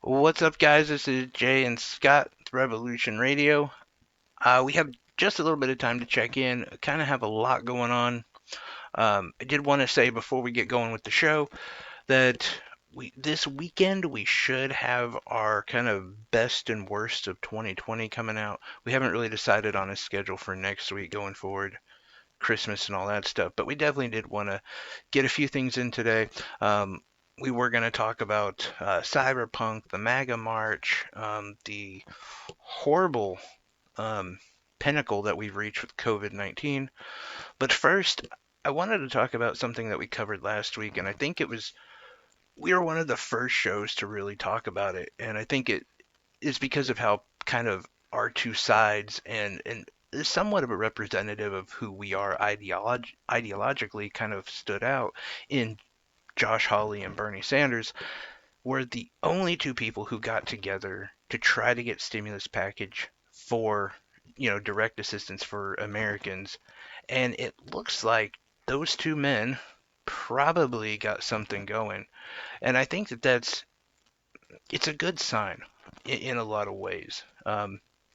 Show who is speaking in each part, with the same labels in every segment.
Speaker 1: What's up, guys? This is Jay and Scott, with Revolution Radio. We have just a little bit of time to check in. Kind of have a lot going on. I did want to say before we get going with the show that this weekend we should have our kind of best and worst of 2020 coming out. We haven't really decided on a schedule for next week going forward, Christmas and all that stuff, but we definitely did want to get a few things in today. Um, we were going to talk about cyberpunk, the maga march, the horrible um, pinnacle that we've reached with COVID-19. But first, I wanted to talk about something that we covered last week, and I think we were one of the first shows to really talk about it, and I think it is because of how kind of our two sides and is somewhat of a representative of who we are ideologically kind of stood out in Josh Hawley and Bernie Sanders were the only two people who got together to try to get stimulus package for, direct assistance for Americans. And it looks like those two men probably got something going. And I think it's a good sign in a lot of ways.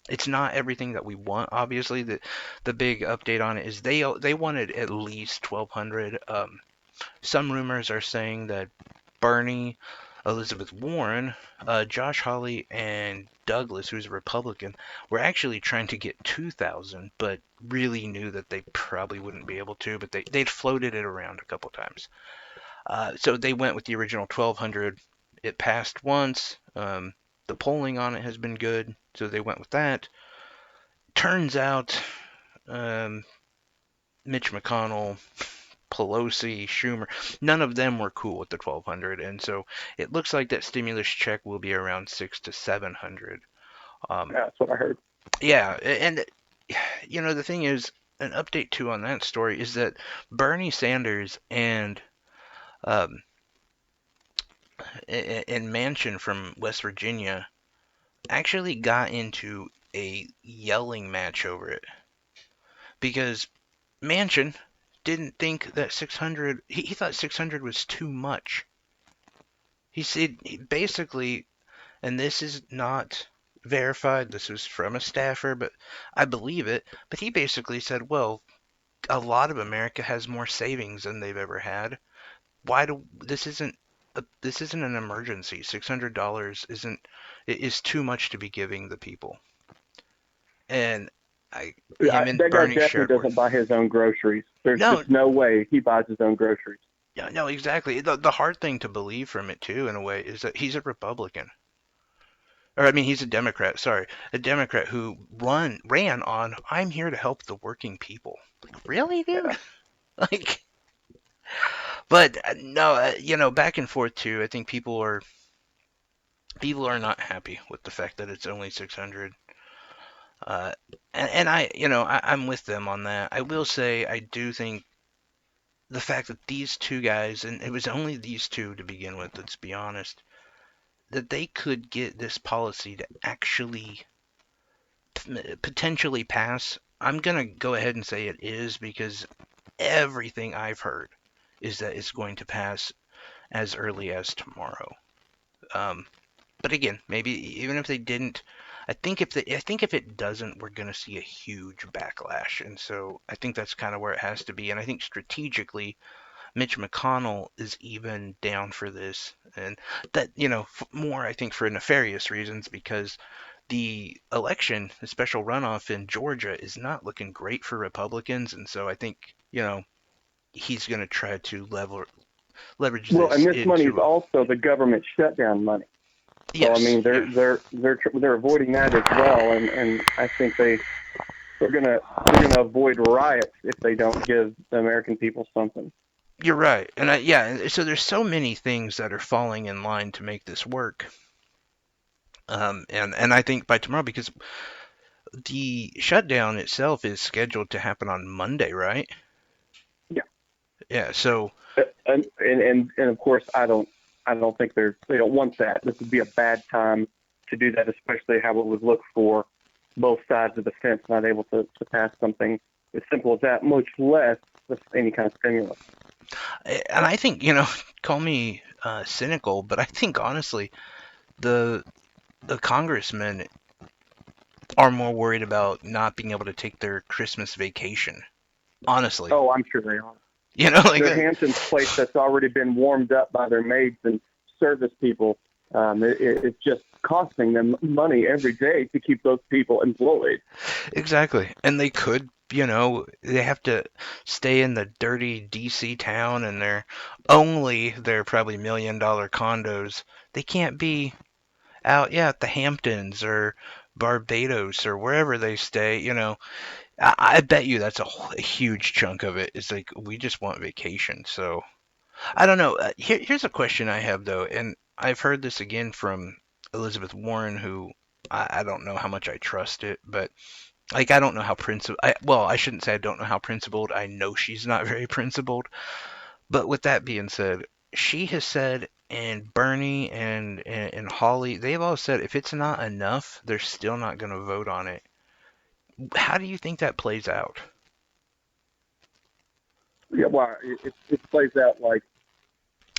Speaker 1: It's not everything that we want. Obviously, the big update on it is they wanted at least 1,200. Some rumors are saying that Bernie, Elizabeth Warren, Josh Hawley, and Douglas, who's a Republican, were actually trying to get 2,000, but really knew that they probably wouldn't be able to. But they'd floated it around a couple times. So they went with the original 1,200. It passed once. The polling on it has been good, so they went with that. Turns out, um, Mitch McConnell, Pelosi, Schumer, none of them were cool with the 1,200, and so it looks like that stimulus check will be around 600 to 700. Um,
Speaker 2: Yeah, that's what I heard.
Speaker 1: yeah, and the thing is, an update too on that story is that Bernie Sanders um, and Manchin from West Virginia actually got into a yelling match over it because Manchin didn't think that 600, he thought 600 was too much. He said basically, and this is not verified, this was from a staffer, but I believe it. But he basically said, well, a lot of America has more savings than they've ever had. Why do this isn't an emergency. $600 isn't it is too much to be giving the people. And him and
Speaker 2: That guy
Speaker 1: Bernie
Speaker 2: definitely
Speaker 1: shared word.
Speaker 2: doesn't buy his own groceries. There's
Speaker 1: No,
Speaker 2: just no way he buys his own groceries.
Speaker 1: no, no, exactly. The hard thing to believe from it too, in a way, is that he's a Republican. Or I mean, he's a Democrat. Sorry, a Democrat who ran on "I'm here to help the working people." Like, really,
Speaker 2: Yeah.
Speaker 1: dude? Like, but no, back and forth too. I think people are not happy with the fact that it's only 600. Uh, and I'm with them on that. I will say I do think the fact that these two guys, and it was only these two to begin with, let's be honest, that they could get this policy to actually potentially pass. I'm going to go ahead and say it is because everything I've heard is that it's going to pass as early as tomorrow. Um, but again, maybe even if they didn't, I think if it doesn't, we're going to see a huge backlash, and so I think that's kind of where it has to be. And I think strategically, Mitch McConnell is even down for this, and that more I think for nefarious reasons because the election, the special runoff in Georgia, is not looking great for Republicans, and so I think he's going to try to leverage
Speaker 2: Well, and
Speaker 1: this
Speaker 2: this money is
Speaker 1: into a
Speaker 2: also the government shutdown money. So I
Speaker 1: yes,
Speaker 2: mean,
Speaker 1: yeah.
Speaker 2: they're avoiding that as well, and I think they're gonna avoid riots if they don't give the American people something.
Speaker 1: You're right, and so there's so many things that are falling in line to make this work, and I think by tomorrow because the shutdown itself is scheduled to happen on Monday, right?
Speaker 2: Yeah,
Speaker 1: Yeah, so
Speaker 2: and of course I don't think they don't want that. This would be a bad time to do that, especially how it would look for both sides of the fence not able to pass something as simple as that, much less any kind of stimulus.
Speaker 1: and I think call me cynical, but I think honestly the the congressmen are more worried about not being able to take their Christmas vacation. Honestly,
Speaker 2: Oh, I'm sure they are.
Speaker 1: like
Speaker 2: Their Hamptons place that's already been warmed up by their maids and service people. It's just costing them money every day to keep those people employed.
Speaker 1: exactly. And they could, they have to stay in the dirty DC town and they're probably $1 million condos. They can't be out, yeah, at the Hamptons or Barbados or wherever they stay. I bet you that's a huge chunk of it. Is like we just want vacation. So I don't know. Here's a question I have though, and I've heard this again from Elizabeth Warren, who I don't know how much I trust it, but like I don't know how principled. Well, I shouldn't say I don't know how principled. I know she's not very principled. But with that being said, she has said, and Bernie and Holly, they've all said if it's not enough, they're still not going to vote on it. How do you think that plays out?
Speaker 2: Yeah, well, it plays out like,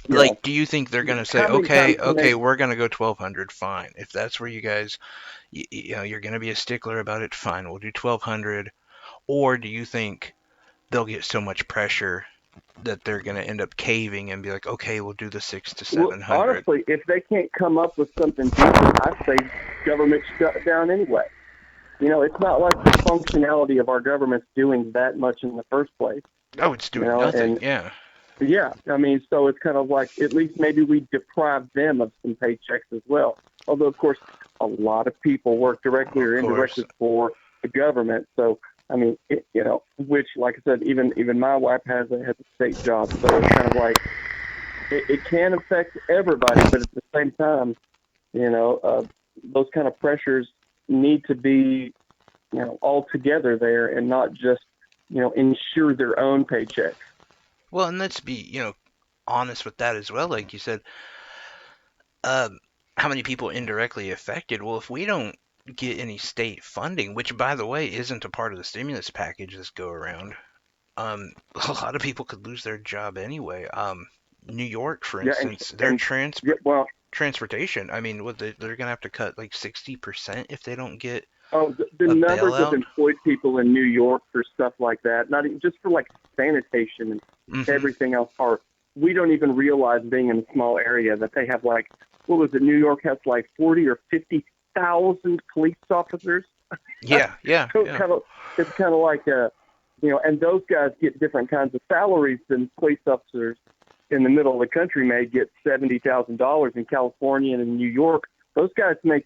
Speaker 2: you know,
Speaker 1: Like, do you think they're going to say,
Speaker 2: how many
Speaker 1: okay,
Speaker 2: times can
Speaker 1: okay,
Speaker 2: they?
Speaker 1: we're going to go 1200, fine. If that's where you guys, you're going to be a stickler about it, fine, we'll do 1200. Or do you think they'll get so much pressure that they're going to end up caving and be like, okay, we'll do the six to
Speaker 2: Well,
Speaker 1: 700?
Speaker 2: honestly, if they can't come up with something decent, I say government shut down anyway. It's not like the functionality of our government's doing that much in the first place.
Speaker 1: Oh, it's
Speaker 2: You
Speaker 1: doing
Speaker 2: know,
Speaker 1: nothing.
Speaker 2: and
Speaker 1: Yeah,
Speaker 2: yeah, I mean, so it's kind of like at least maybe we deprive them of some paychecks as well. Although, of course, a lot of people work directly
Speaker 1: of
Speaker 2: or
Speaker 1: course.
Speaker 2: indirectly for the government. So, I mean, which, like I said, even my wife has a state job. So it's kind of like it can affect everybody, but at the same time, you know, uh, those kind of pressures need to be, all together there and not just, ensure their own paychecks.
Speaker 1: Well, and let's be, honest with that as well. Like you said, um, how many people indirectly affected? Well, if we don't get any state funding, which by the way isn't a part of the stimulus package this go around, a lot of people could lose their job anyway. New York, for
Speaker 2: Yeah,
Speaker 1: instance, their
Speaker 2: and yeah, well,
Speaker 1: transportation. I mean, they're gonna have to cut like 60% if they don't get
Speaker 2: oh, the
Speaker 1: a
Speaker 2: numbers of
Speaker 1: bailout.
Speaker 2: employed people in New York for stuff like that, not even just for like sanitation and
Speaker 1: Hmm.
Speaker 2: everything else, are we don't even realize being in a small area that they have like what was it? New York has like 40 or 50,000 police officers.
Speaker 1: Yeah, yeah,
Speaker 2: So
Speaker 1: yeah.
Speaker 2: it's kind of like and those guys get different kinds of salaries than police officers in the middle of the country may get $70,000 in California and in New York. Those guys make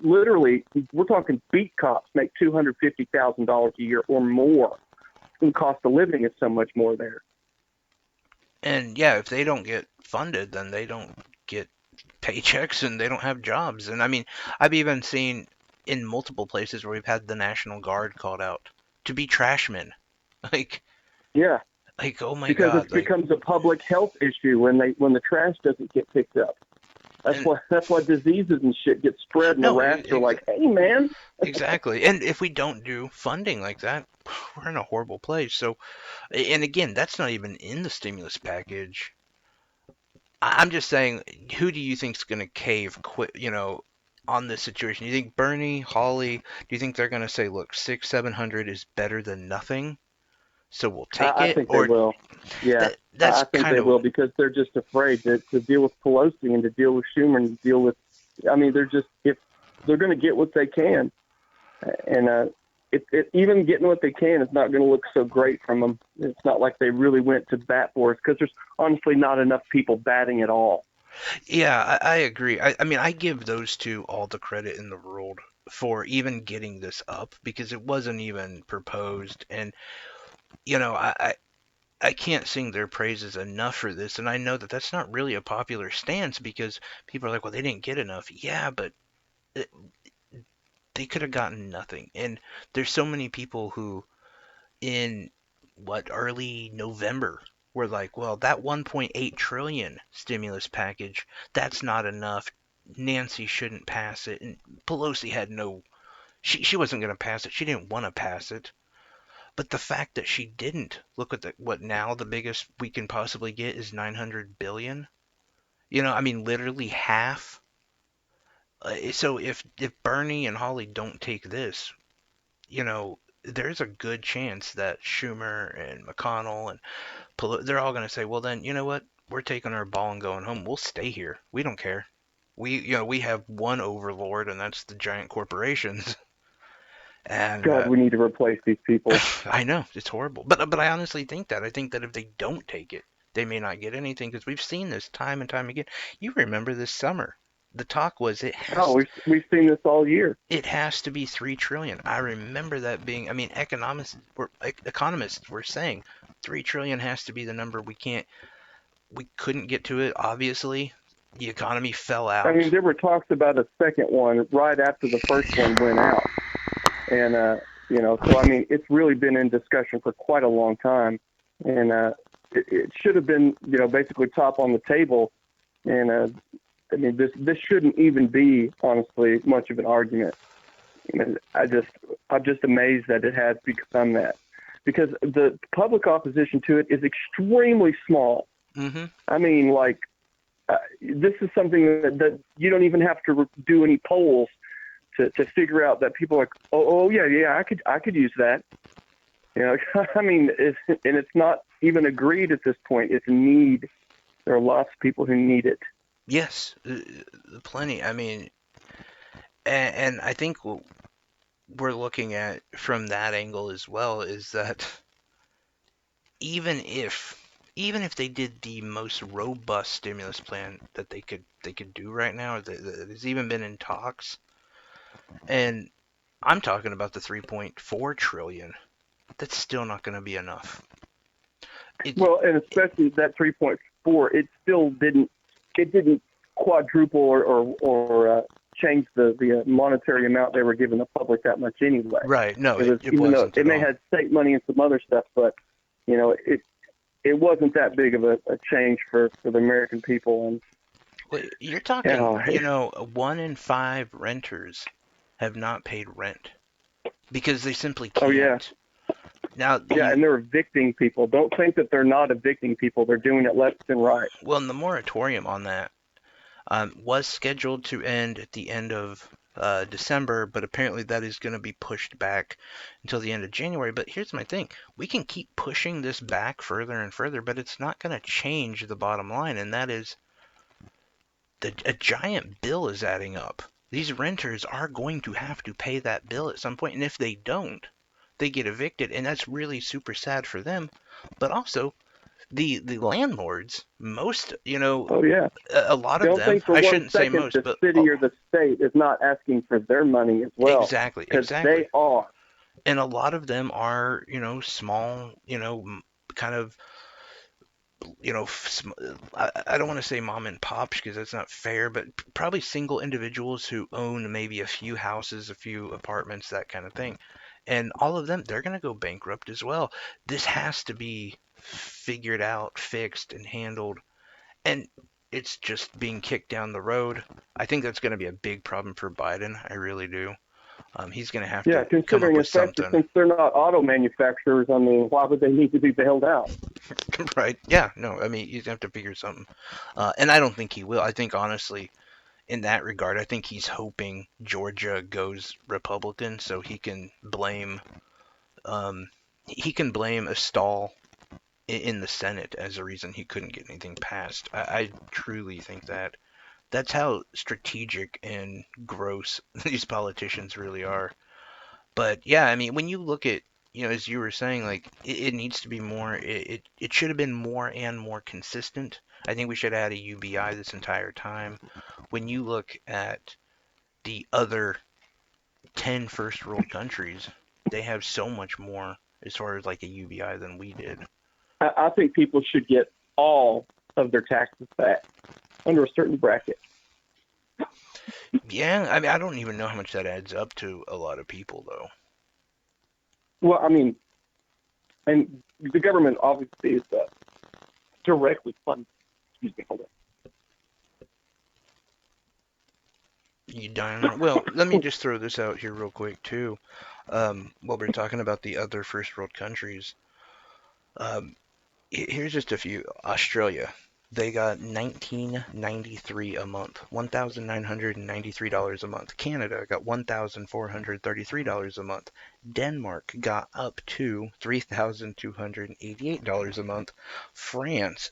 Speaker 2: literally, we're talking beat cops make $250,000 a year or more. And cost of living is so much more there.
Speaker 1: And yeah, if they don't get funded, then they don't get paychecks and they don't have jobs. And I mean, I've even seen in multiple places where we've had the National Guard called out to be trashmen. Like,
Speaker 2: Yeah,
Speaker 1: oh my
Speaker 2: because
Speaker 1: God,
Speaker 2: it
Speaker 1: like,
Speaker 2: becomes a public health issue when the trash doesn't get picked up. That's
Speaker 1: and
Speaker 2: why diseases and shit get spread, and the
Speaker 1: no,
Speaker 2: rats are like, "Hey, man."
Speaker 1: exactly. And if we don't do funding like that, we're in a horrible place. So, and again, that's not even in the stimulus package. I'm just saying, who do you think's going to cave quit, on this situation? You think Bernie, Holly, do you think they're going to say, look, six, 700 is better than nothing, so we'll take
Speaker 2: I
Speaker 1: it?
Speaker 2: think they
Speaker 1: Or
Speaker 2: will. Yeah,
Speaker 1: that's
Speaker 2: I think
Speaker 1: kind
Speaker 2: they
Speaker 1: of,
Speaker 2: will because they're just afraid to deal with Pelosi and to deal with Schumer and to deal with. I mean, they're just if they're going to get what they can, and even getting what they can is not going to look so great from them. It's not like they really went to bat for us because there's honestly not enough people batting at all.
Speaker 1: yeah, I agree. I mean, I give those two all the credit in the world for even getting this up because it wasn't even proposed. And, I can't sing their praises enough for this. And I know that that's not really a popular stance because people are like, well, they didn't get enough. Yeah, but it, they could have gotten nothing. And there's so many people who, in early November, were like, well, that 1.8 trillion stimulus package, that's not enough. Nancy shouldn't pass it. And Pelosi had no, she wasn't going to pass it. She didn't want to pass it. But the fact that she didn't, look at what now the biggest we can possibly get is 900 billion. I mean, literally half. So if Bernie and Hawley don't take this, there's a good chance that Schumer and McConnell and they're all going to say, well, then you know what? We're taking our ball and going home. We'll stay here. We don't care. We have one overlord, and that's the giant corporations. And
Speaker 2: God, we need to replace these people.
Speaker 1: I know it's horrible, but I honestly think that. I think that if they don't take it, they may not get anything because we've seen this time and time again. You remember this summer, the talk was
Speaker 2: Oh, we've seen this all year.
Speaker 1: it has to be 3 trillion. I remember that being. I mean, economists were saying 3 trillion has to be the number. We couldn't get to it. Obviously, the economy fell
Speaker 2: I mean,
Speaker 1: out.
Speaker 2: there were talks about a second one right after the first one went out, and so I mean, it's really been in discussion for quite a long time, and it should have been, basically top on the table, and I mean, this shouldn't even be honestly much of an argument. And I'm just amazed that it has become that, because the public opposition to it is extremely small.
Speaker 1: Mm-hmm.
Speaker 2: I mean, like, this is something that you don't even have to do any polls to figure out that people are like, oh yeah, I could use that. I mean, it's not even agreed at this point. It's a need. There are lots of people who need it.
Speaker 1: Yes, plenty. I mean, and I think what we're looking at from that angle as well is that even if even if they did the most robust stimulus plan that they could do right now, or that has even been in talks, and I'm talking about the 3.4 trillion, that's still not going to be enough. It
Speaker 2: Well, and especially that 3.4, it still didn't quadruple or change the monetary amount they were giving the public that much anyway.
Speaker 1: right, no,
Speaker 2: It was,
Speaker 1: it
Speaker 2: even though
Speaker 1: wasn't
Speaker 2: it
Speaker 1: at
Speaker 2: may
Speaker 1: all.
Speaker 2: have state money and some other stuff, but it wasn't that big of a change for the American people. And
Speaker 1: Well, you're talking,
Speaker 2: uh,
Speaker 1: 1 in 5 renters have not paid rent because they simply
Speaker 2: oh yeah,
Speaker 1: can't. Now,
Speaker 2: yeah,
Speaker 1: you
Speaker 2: and they're evicting people. Don't think that they're not evicting people. They're doing it left and right.
Speaker 1: well, and the moratorium on that was scheduled to end at the end of December, but apparently that is going to be pushed back until the end of January. But here's my thing: we can keep pushing this back further and further, but it's not going to change the bottom line, and that is a giant bill is adding up. These renters are going to have to pay that bill at some point, and if they don't, they get evicted, and that's really super sad for them. But also, the landlords, most,
Speaker 2: Oh yeah.
Speaker 1: a lot of
Speaker 2: Don't
Speaker 1: them,
Speaker 2: think for
Speaker 1: I
Speaker 2: one
Speaker 1: shouldn't say
Speaker 2: second
Speaker 1: most,
Speaker 2: the
Speaker 1: but
Speaker 2: city or the state is not asking for their money as well,
Speaker 1: exactly,
Speaker 2: because they
Speaker 1: exactly.
Speaker 2: are.
Speaker 1: And a lot of them are, small, kind of, I don't want to say mom and pops because that's not fair, but probably single individuals who own maybe a few houses, a few apartments, that kind of thing. And all of them, they're going to go bankrupt as well. This has to be figured out, fixed, and handled. And it's just being kicked down the road. I think that's going to be a big problem for Biden. I really do. He's going to have
Speaker 2: Yeah,
Speaker 1: to come up
Speaker 2: considering
Speaker 1: with
Speaker 2: especially
Speaker 1: something.
Speaker 2: since they're not auto manufacturers, I mean, why would they need to be bailed out?
Speaker 1: Right? Yeah, no, I mean, he's going to have to figure something. And I don't think he will. I think, honestly, in that regard, I think he's hoping Georgia goes Republican so um, he can blame a stall in the Senate as a reason he couldn't get anything passed. I truly think that. That's how strategic and gross these politicians really are. But yeah, I mean, when you look at, as you were saying, like it needs to be more. It should have been more and more consistent. I think we should add a UBI this entire time. When you look at the other 10 first world countries, they have so much more as far as like a UBI than we did.
Speaker 2: I think people should get all of their taxes back under a certain bracket.
Speaker 1: Yeah, I mean, I don't even know how much that adds up to a lot of people, though.
Speaker 2: Well, I mean, and the government obviously is directly funded. Excuse me, hold
Speaker 1: You dying? Well, let me just throw this out here real quick too. While we're talking about the other first world countries, here's just a few. Australia. They got 1993 a month, $1,993 a month. Canada got $1,433 a month. Denmark got up to $3,288 a month. France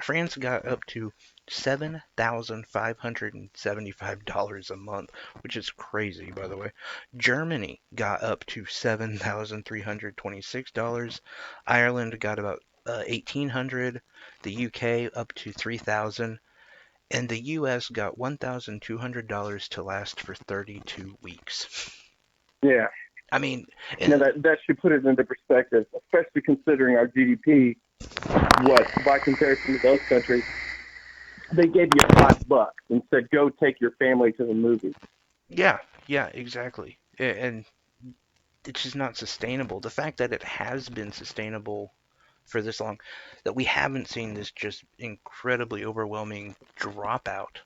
Speaker 1: France got up to $7,575 a month, which is crazy, by the way. Germany got up to $7,326. Ireland got about 1,800. The UK up to 3,000, and the US got $1,200 to last for 32 weeks.
Speaker 2: Yeah.
Speaker 1: I mean,
Speaker 2: Now
Speaker 1: and
Speaker 2: that should put it into perspective, especially considering our GDP. What by comparison to those countries, they gave you $5 and said, "Go take your family to the movies."
Speaker 1: yeah, yeah, exactly. And it's just not sustainable. The fact that it has been sustainable for this long, that we haven't seen this just incredibly overwhelming dropout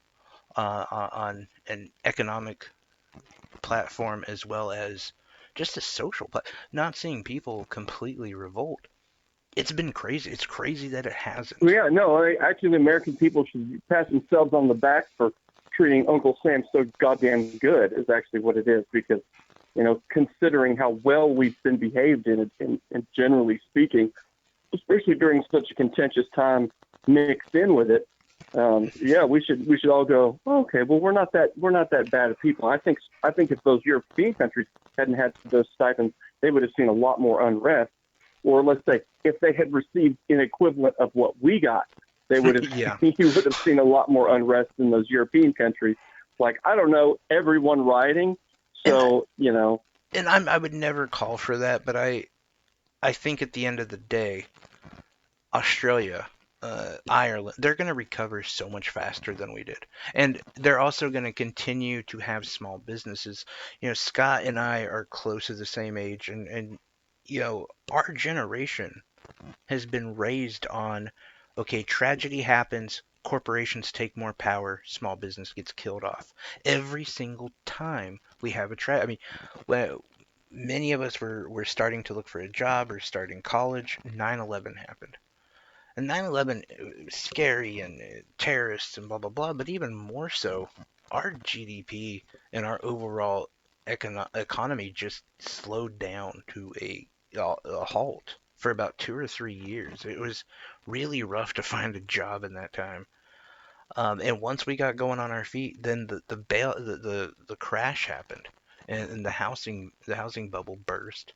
Speaker 1: on an economic platform as well as just a social not seeing people completely revolt. It's been crazy. It's crazy that it hasn't.
Speaker 2: Yeah, no, actually, the American people should pat themselves on the back for treating Uncle Sam so goddamn good. Is actually what it is because considering how well we've been behaved in generally speaking, especially during such a contentious time mixed in with it. Yeah, we should all go. Oh, okay, well, we're not that bad of people. I think if those European countries hadn't had those stipends, they would have seen a lot more unrest. Or let's say if they had received an equivalent of what we got, they would have
Speaker 1: Yeah.
Speaker 2: you would have seen a lot more unrest in those European countries. Like I don't know, everyone rioting.
Speaker 1: And
Speaker 2: So
Speaker 1: I would never call for that, but I think at the end of the day, Australia, Ireland, they're going to recover so much faster than we did. And they're also going to continue to have small businesses. Scott and I are close to the same age, and our generation has been raised on okay, tragedy happens, corporations take more power, small business gets killed off. Every single time we have a tragedy, I mean, when many of us were starting to look for a job or starting college, 9/11 happened. And 9/11 was scary and terrorists and blah blah blah, but even more so, our GDP and our overall economy just slowed down to a halt for about 2 or 3 years. It was really rough to find a job in that time. And once we got going on our feet, then the crash happened, and the housing bubble burst.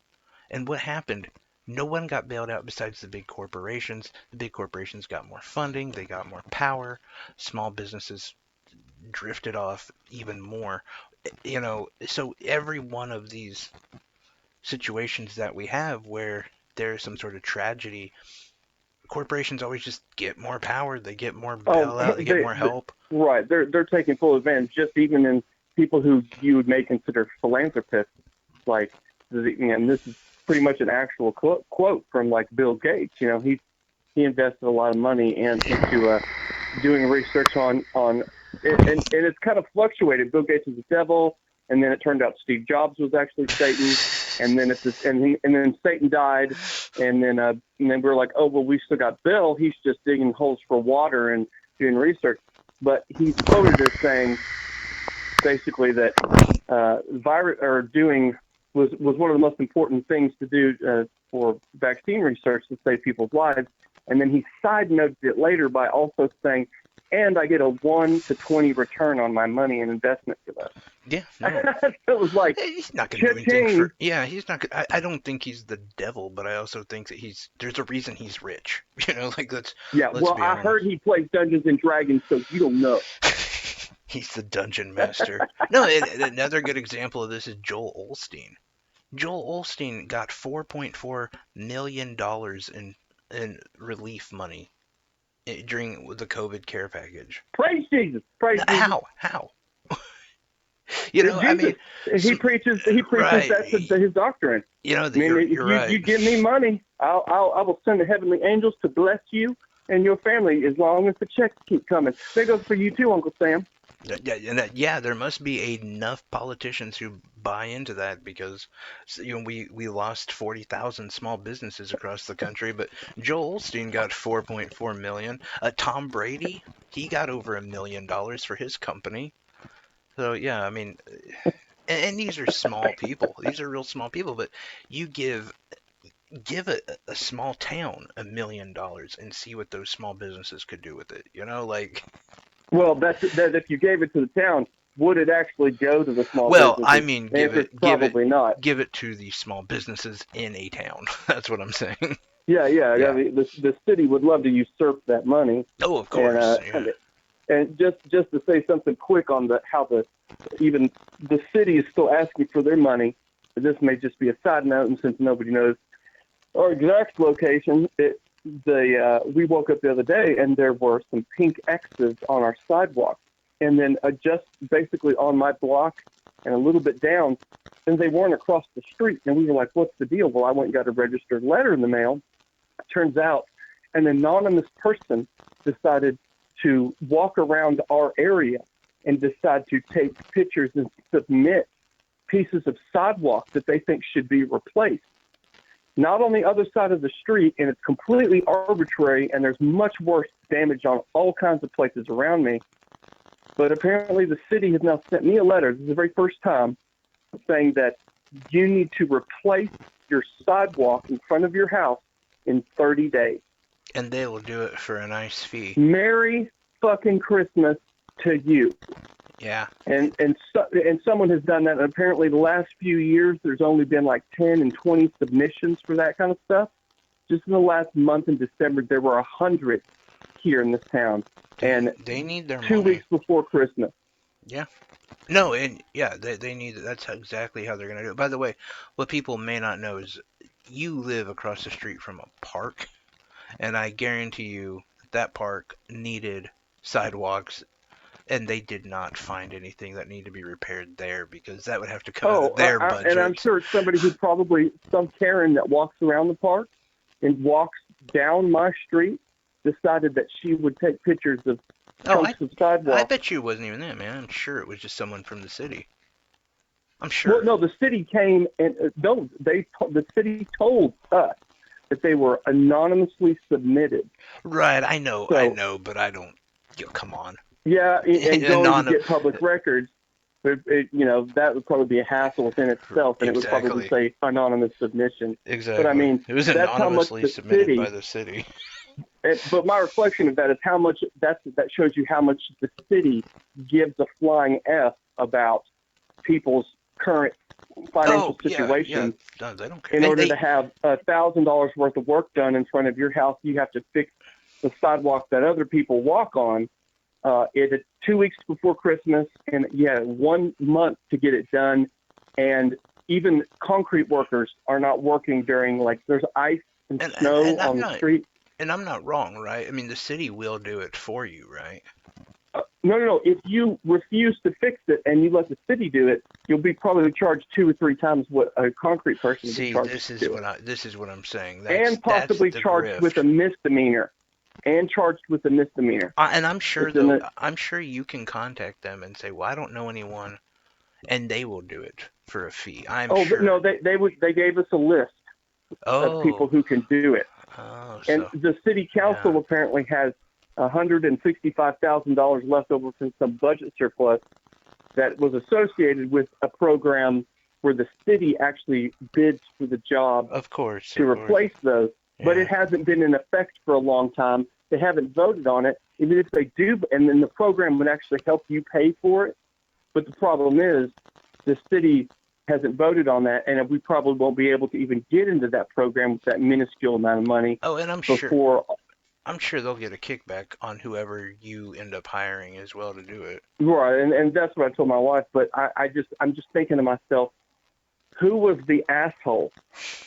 Speaker 1: And what happened? No one got bailed out besides the big corporations. The big corporations got more funding, they got more power. Small businesses drifted off even more. So every one of these situations that we have where there's some sort of tragedy, corporations always just get more power, they get more
Speaker 2: oh,
Speaker 1: bailout, they get more help.
Speaker 2: right, they're taking full advantage. Just even in people who you may consider philanthropists, like and this is pretty much an actual quote from like Bill Gates. He invested a lot of money into doing research on and it's kind of fluctuated. Bill Gates was the devil, and then it turned out Steve Jobs was actually Satan, and then and then Satan died, and then we're like, oh well, we still got Bill. He's just digging holes for water and doing research. But he's quoted as saying basically that virus or doing was one of the most important things to do for vaccine research to save people's lives. And then he side noted it later by also saying, and I get a 1 to 20 return on my money and investment for that.
Speaker 1: Yeah, no.
Speaker 2: It was like,
Speaker 1: He's not going to do anything
Speaker 2: cha-ching.
Speaker 1: for. Yeah, he's not. I don't think he's the devil, but I also think that there's a reason he's rich. Like
Speaker 2: Yeah,
Speaker 1: let's
Speaker 2: well,
Speaker 1: be
Speaker 2: I
Speaker 1: honest.
Speaker 2: heard he plays Dungeons and Dragons, so you don't know.
Speaker 1: He's the dungeon master. No, another good example of this is Joel Olstein. Joel Olstein got $4.4 million in relief money during the COVID care package.
Speaker 2: Praise Jesus. Praise Jesus.
Speaker 1: How? I mean,
Speaker 2: Jesus. He
Speaker 1: so,
Speaker 2: preaches.
Speaker 1: right.
Speaker 2: That's his doctrine. I
Speaker 1: That
Speaker 2: mean, if
Speaker 1: you're
Speaker 2: you
Speaker 1: right.
Speaker 2: give me money, I will send the heavenly angels to bless you and your family as long as the checks keep coming. That goes for you too, Uncle Sam.
Speaker 1: Yeah, there must be enough politicians who buy into that because we lost 40,000 small businesses across the country, but Joel Osteen got 4.4 million. Tom Brady, he got over $1 million for his company. So yeah, I mean, and these are small people. These are real small people, but you give a small town $1 million and see what those small businesses could do with it. Like.
Speaker 2: Well, that if you gave it to the town, would it actually go to the small
Speaker 1: Well, I
Speaker 2: businesses?
Speaker 1: mean,
Speaker 2: The answer is probably not.
Speaker 1: give it to the small businesses in a town. That's what I'm saying.
Speaker 2: Yeah, yeah. I
Speaker 1: Yeah.
Speaker 2: mean, the city would love to usurp that money,
Speaker 1: Oh, of
Speaker 2: and
Speaker 1: course. Yeah.
Speaker 2: just to say something quick on how even the city is still asking for their money. This may just be a side note, and since nobody knows our exact location, we woke up the other day and there were some pink X's on our sidewalk, and then just basically on my block and a little bit down, and they weren't across the street. And we were like, "What's the deal?" Well, I went and got a registered letter in the mail. Turns out, an anonymous person decided to walk around our area and decide to take pictures and submit pieces of sidewalk that they think should be replaced. Not on the other side of the street, and it's completely arbitrary, and there's much worse damage on all kinds of places around me. But apparently the city has now sent me a letter, this is the very first time, saying that you need to replace your sidewalk in front of your house in 30 days.
Speaker 1: And they will do it for a nice fee.
Speaker 2: Merry fucking Christmas to you.
Speaker 1: Yeah.
Speaker 2: And someone has done that. And apparently, the last few years, there's only been like 10 and 20 submissions for that kind of stuff. Just in the last month in December, there were 100 here in this town, and
Speaker 1: They need their
Speaker 2: 2 weeks
Speaker 1: money.
Speaker 2: before Christmas.
Speaker 1: Yeah. No, and yeah, they need it. That's exactly how they're gonna do it. By the way, what people may not know is you live across the street from a park, and I guarantee you that park needed sidewalks, and they did not find anything that needed to be repaired there because that would have to come out
Speaker 2: Oh,
Speaker 1: of their
Speaker 2: and I'm
Speaker 1: budget.
Speaker 2: sure it's somebody who probably some Karen that walks around the park and walks down my street decided that she would take pictures of
Speaker 1: Oh,
Speaker 2: chunks of
Speaker 1: I
Speaker 2: sidewalk.
Speaker 1: bet you it wasn't even that, man. I'm sure it was just someone from the city. I'm
Speaker 2: Well,
Speaker 1: sure.
Speaker 2: no, the city came and no, the city told us that they were anonymously submitted.
Speaker 1: Right, I
Speaker 2: So
Speaker 1: know, but I don't. Come on.
Speaker 2: yeah, and going to
Speaker 1: Anon.
Speaker 2: get public records, that would probably be a hassle within itself, and it would probably
Speaker 1: Exactly.
Speaker 2: say anonymous submission. But I
Speaker 1: Exactly.
Speaker 2: mean,
Speaker 1: It was
Speaker 2: that's how much
Speaker 1: anonymously
Speaker 2: the
Speaker 1: submitted by
Speaker 2: city.
Speaker 1: the city.
Speaker 2: But my reflection of that is how much that shows you how much the city gives a flying f about people's current
Speaker 1: Oh,
Speaker 2: financial
Speaker 1: yeah, yeah.
Speaker 2: situation.
Speaker 1: No, they don't care.
Speaker 2: In
Speaker 1: And
Speaker 2: order
Speaker 1: they
Speaker 2: to have $1,000 worth of work done in front of your house, you have to fix the sidewalk that other people walk on. It is 2 weeks before Christmas, and you had 1 month to get it done. And even concrete workers are not working during there's ice and
Speaker 1: and
Speaker 2: snow
Speaker 1: I'm
Speaker 2: on the
Speaker 1: not
Speaker 2: street.
Speaker 1: and I'm not wrong, right? I mean, the city will do it for you, right?
Speaker 2: No, no, no. If you refuse to fix it and you let the city do it, you'll be probably charged 2 or 3 times what a concrete person would be
Speaker 1: See,
Speaker 2: charged to do it,
Speaker 1: this is what I'm saying.
Speaker 2: and
Speaker 1: That's
Speaker 2: possibly
Speaker 1: the
Speaker 2: charged with a
Speaker 1: grift.
Speaker 2: misdemeanor. And charged with a misdemeanor.
Speaker 1: And I'm sure
Speaker 2: It's in
Speaker 1: though,
Speaker 2: the
Speaker 1: I'm sure you can contact them and say, "Well, I don't know anyone," and they will do it for a fee. I'm
Speaker 2: oh
Speaker 1: sure.
Speaker 2: no, they gave us a list of people
Speaker 1: Oh,
Speaker 2: who can do it,
Speaker 1: oh,
Speaker 2: and
Speaker 1: so
Speaker 2: the city
Speaker 1: yeah.
Speaker 2: council apparently has $165,000 left over from some budget surplus that was associated with a program where the city actually bids for the job
Speaker 1: Of course,
Speaker 2: to
Speaker 1: of course.
Speaker 2: replace those, but it
Speaker 1: Yeah.
Speaker 2: hasn't been in effect for a long time. They haven't voted on it. Even if they do, and then the program would actually help you pay for it. But the problem is the city hasn't voted on that, and we probably won't be able to even get into that program with that minuscule amount of money
Speaker 1: Oh, and
Speaker 2: before.
Speaker 1: I'm sure they'll get a kickback on whoever you end up hiring as well to do it.
Speaker 2: Right, and that's what I told my wife. But I'm just thinking to myself, who was the asshole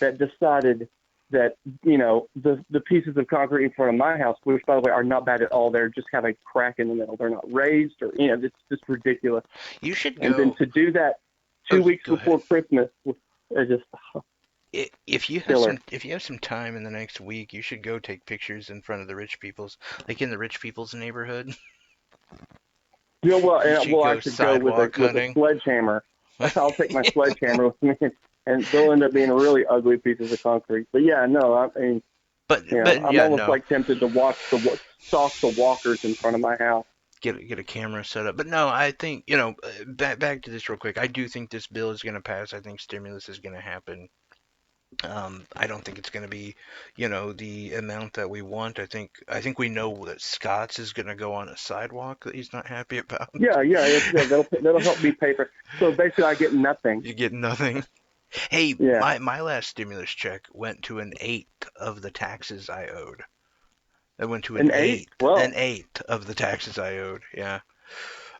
Speaker 2: that decided that the pieces of concrete in front of my house, which by the way are not bad at all, they just have a crack in the middle. They're not raised, or it's just ridiculous.
Speaker 1: You should
Speaker 2: And then
Speaker 1: go.
Speaker 2: to do that
Speaker 1: Oh,
Speaker 2: 2 weeks
Speaker 1: go ahead.
Speaker 2: before Christmas is just
Speaker 1: If
Speaker 2: killer.
Speaker 1: you have some time in the next week, you should go take pictures in front of the rich people's, like in the rich people's neighborhood.
Speaker 2: You know, well,
Speaker 1: You
Speaker 2: and
Speaker 1: should
Speaker 2: we'll
Speaker 1: go
Speaker 2: actually go with a
Speaker 1: sidewalk hunting.
Speaker 2: sledgehammer. I'll take my sledgehammer with me, and they'll end up being really ugly pieces of concrete. But yeah, no, I mean,
Speaker 1: But
Speaker 2: I'm
Speaker 1: yeah,
Speaker 2: almost
Speaker 1: no.
Speaker 2: like tempted to stalk the walkers in front of my house.
Speaker 1: Get a camera set up. But no, I think back to this real quick. I do think this bill is going to pass. I think stimulus is going to happen. I don't think it's going to be, the amount that we want. I think we know that Scott's is going to go on a sidewalk that he's not happy about.
Speaker 2: Yeah. That'll help me pay for. So basically, I get nothing.
Speaker 1: You get nothing. Hey,
Speaker 2: Yeah,
Speaker 1: my last stimulus check went to an eighth of the taxes I owed. It went to
Speaker 2: an eighth.
Speaker 1: an
Speaker 2: Well,
Speaker 1: eighth of the taxes I owed. Yeah.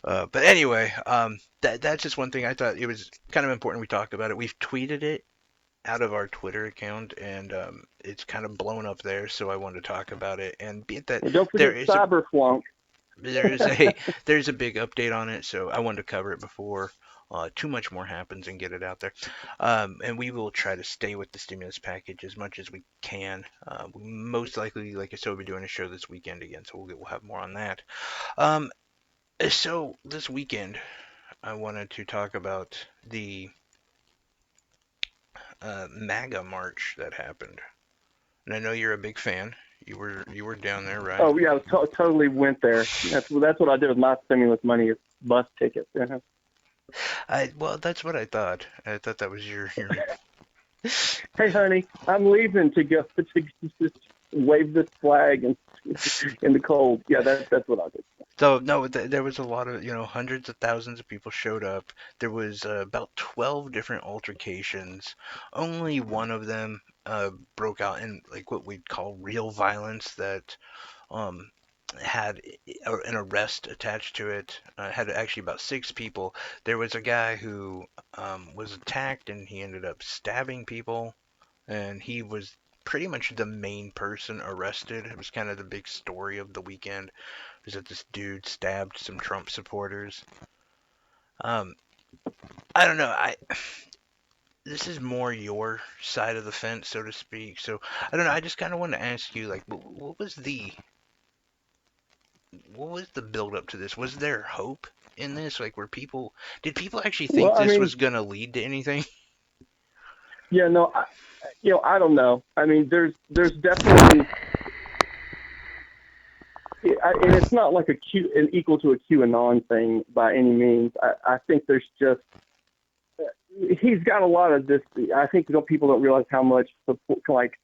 Speaker 1: But anyway, that's just one thing I thought it was kind of important we talk about it. We've tweeted it out of our Twitter account, and it's kind of blown up there, so I wanted to talk about it. And be it that
Speaker 2: don't
Speaker 1: there
Speaker 2: forget
Speaker 1: is a
Speaker 2: cyberflunk.
Speaker 1: there is a there's a big update on it, so I wanted to cover it before too much more happens and get it out there. And we will try to stay with the stimulus package as much as we can. We most likely, like I said, we'll be doing a show this weekend again, so we'll have more on that. Um, so this weekend, I wanted to talk about the maga march that happened. And I know you're a big fan. You were down there, right?
Speaker 2: Oh yeah, totally went there. That's what I did with my stimulus money is bus tickets.
Speaker 1: Well, that's what I thought. I thought that was your.
Speaker 2: Hey honey, I'm leaving to go to just wave this flag in the cold. Yeah, that's what I did.
Speaker 1: So no, there was a lot of hundreds of thousands of people showed up. There was about 12 different altercations. Only one of them broke out in like what we'd call real violence that um, had an arrest attached to it. Had actually about six people. There was a guy who was attacked and he ended up stabbing people, and he was pretty much the main person arrested. It was kind of the big story of the weekend. Was that this dude stabbed some Trump supporters? Um, I don't know. This is more your side of the fence, so to speak. So I don't know. I just kind of wanted to ask you, like, what was the build up to this? Was there hope in this? Like, did people actually think
Speaker 2: Well, I
Speaker 1: this
Speaker 2: mean,
Speaker 1: was gonna lead to anything?
Speaker 2: yeah, no, I don't know. I mean, there's definitely, and it's not like an equal to a QAnon thing by any means. I think there's just he's got a lot of this. I think people don't realize how much support, like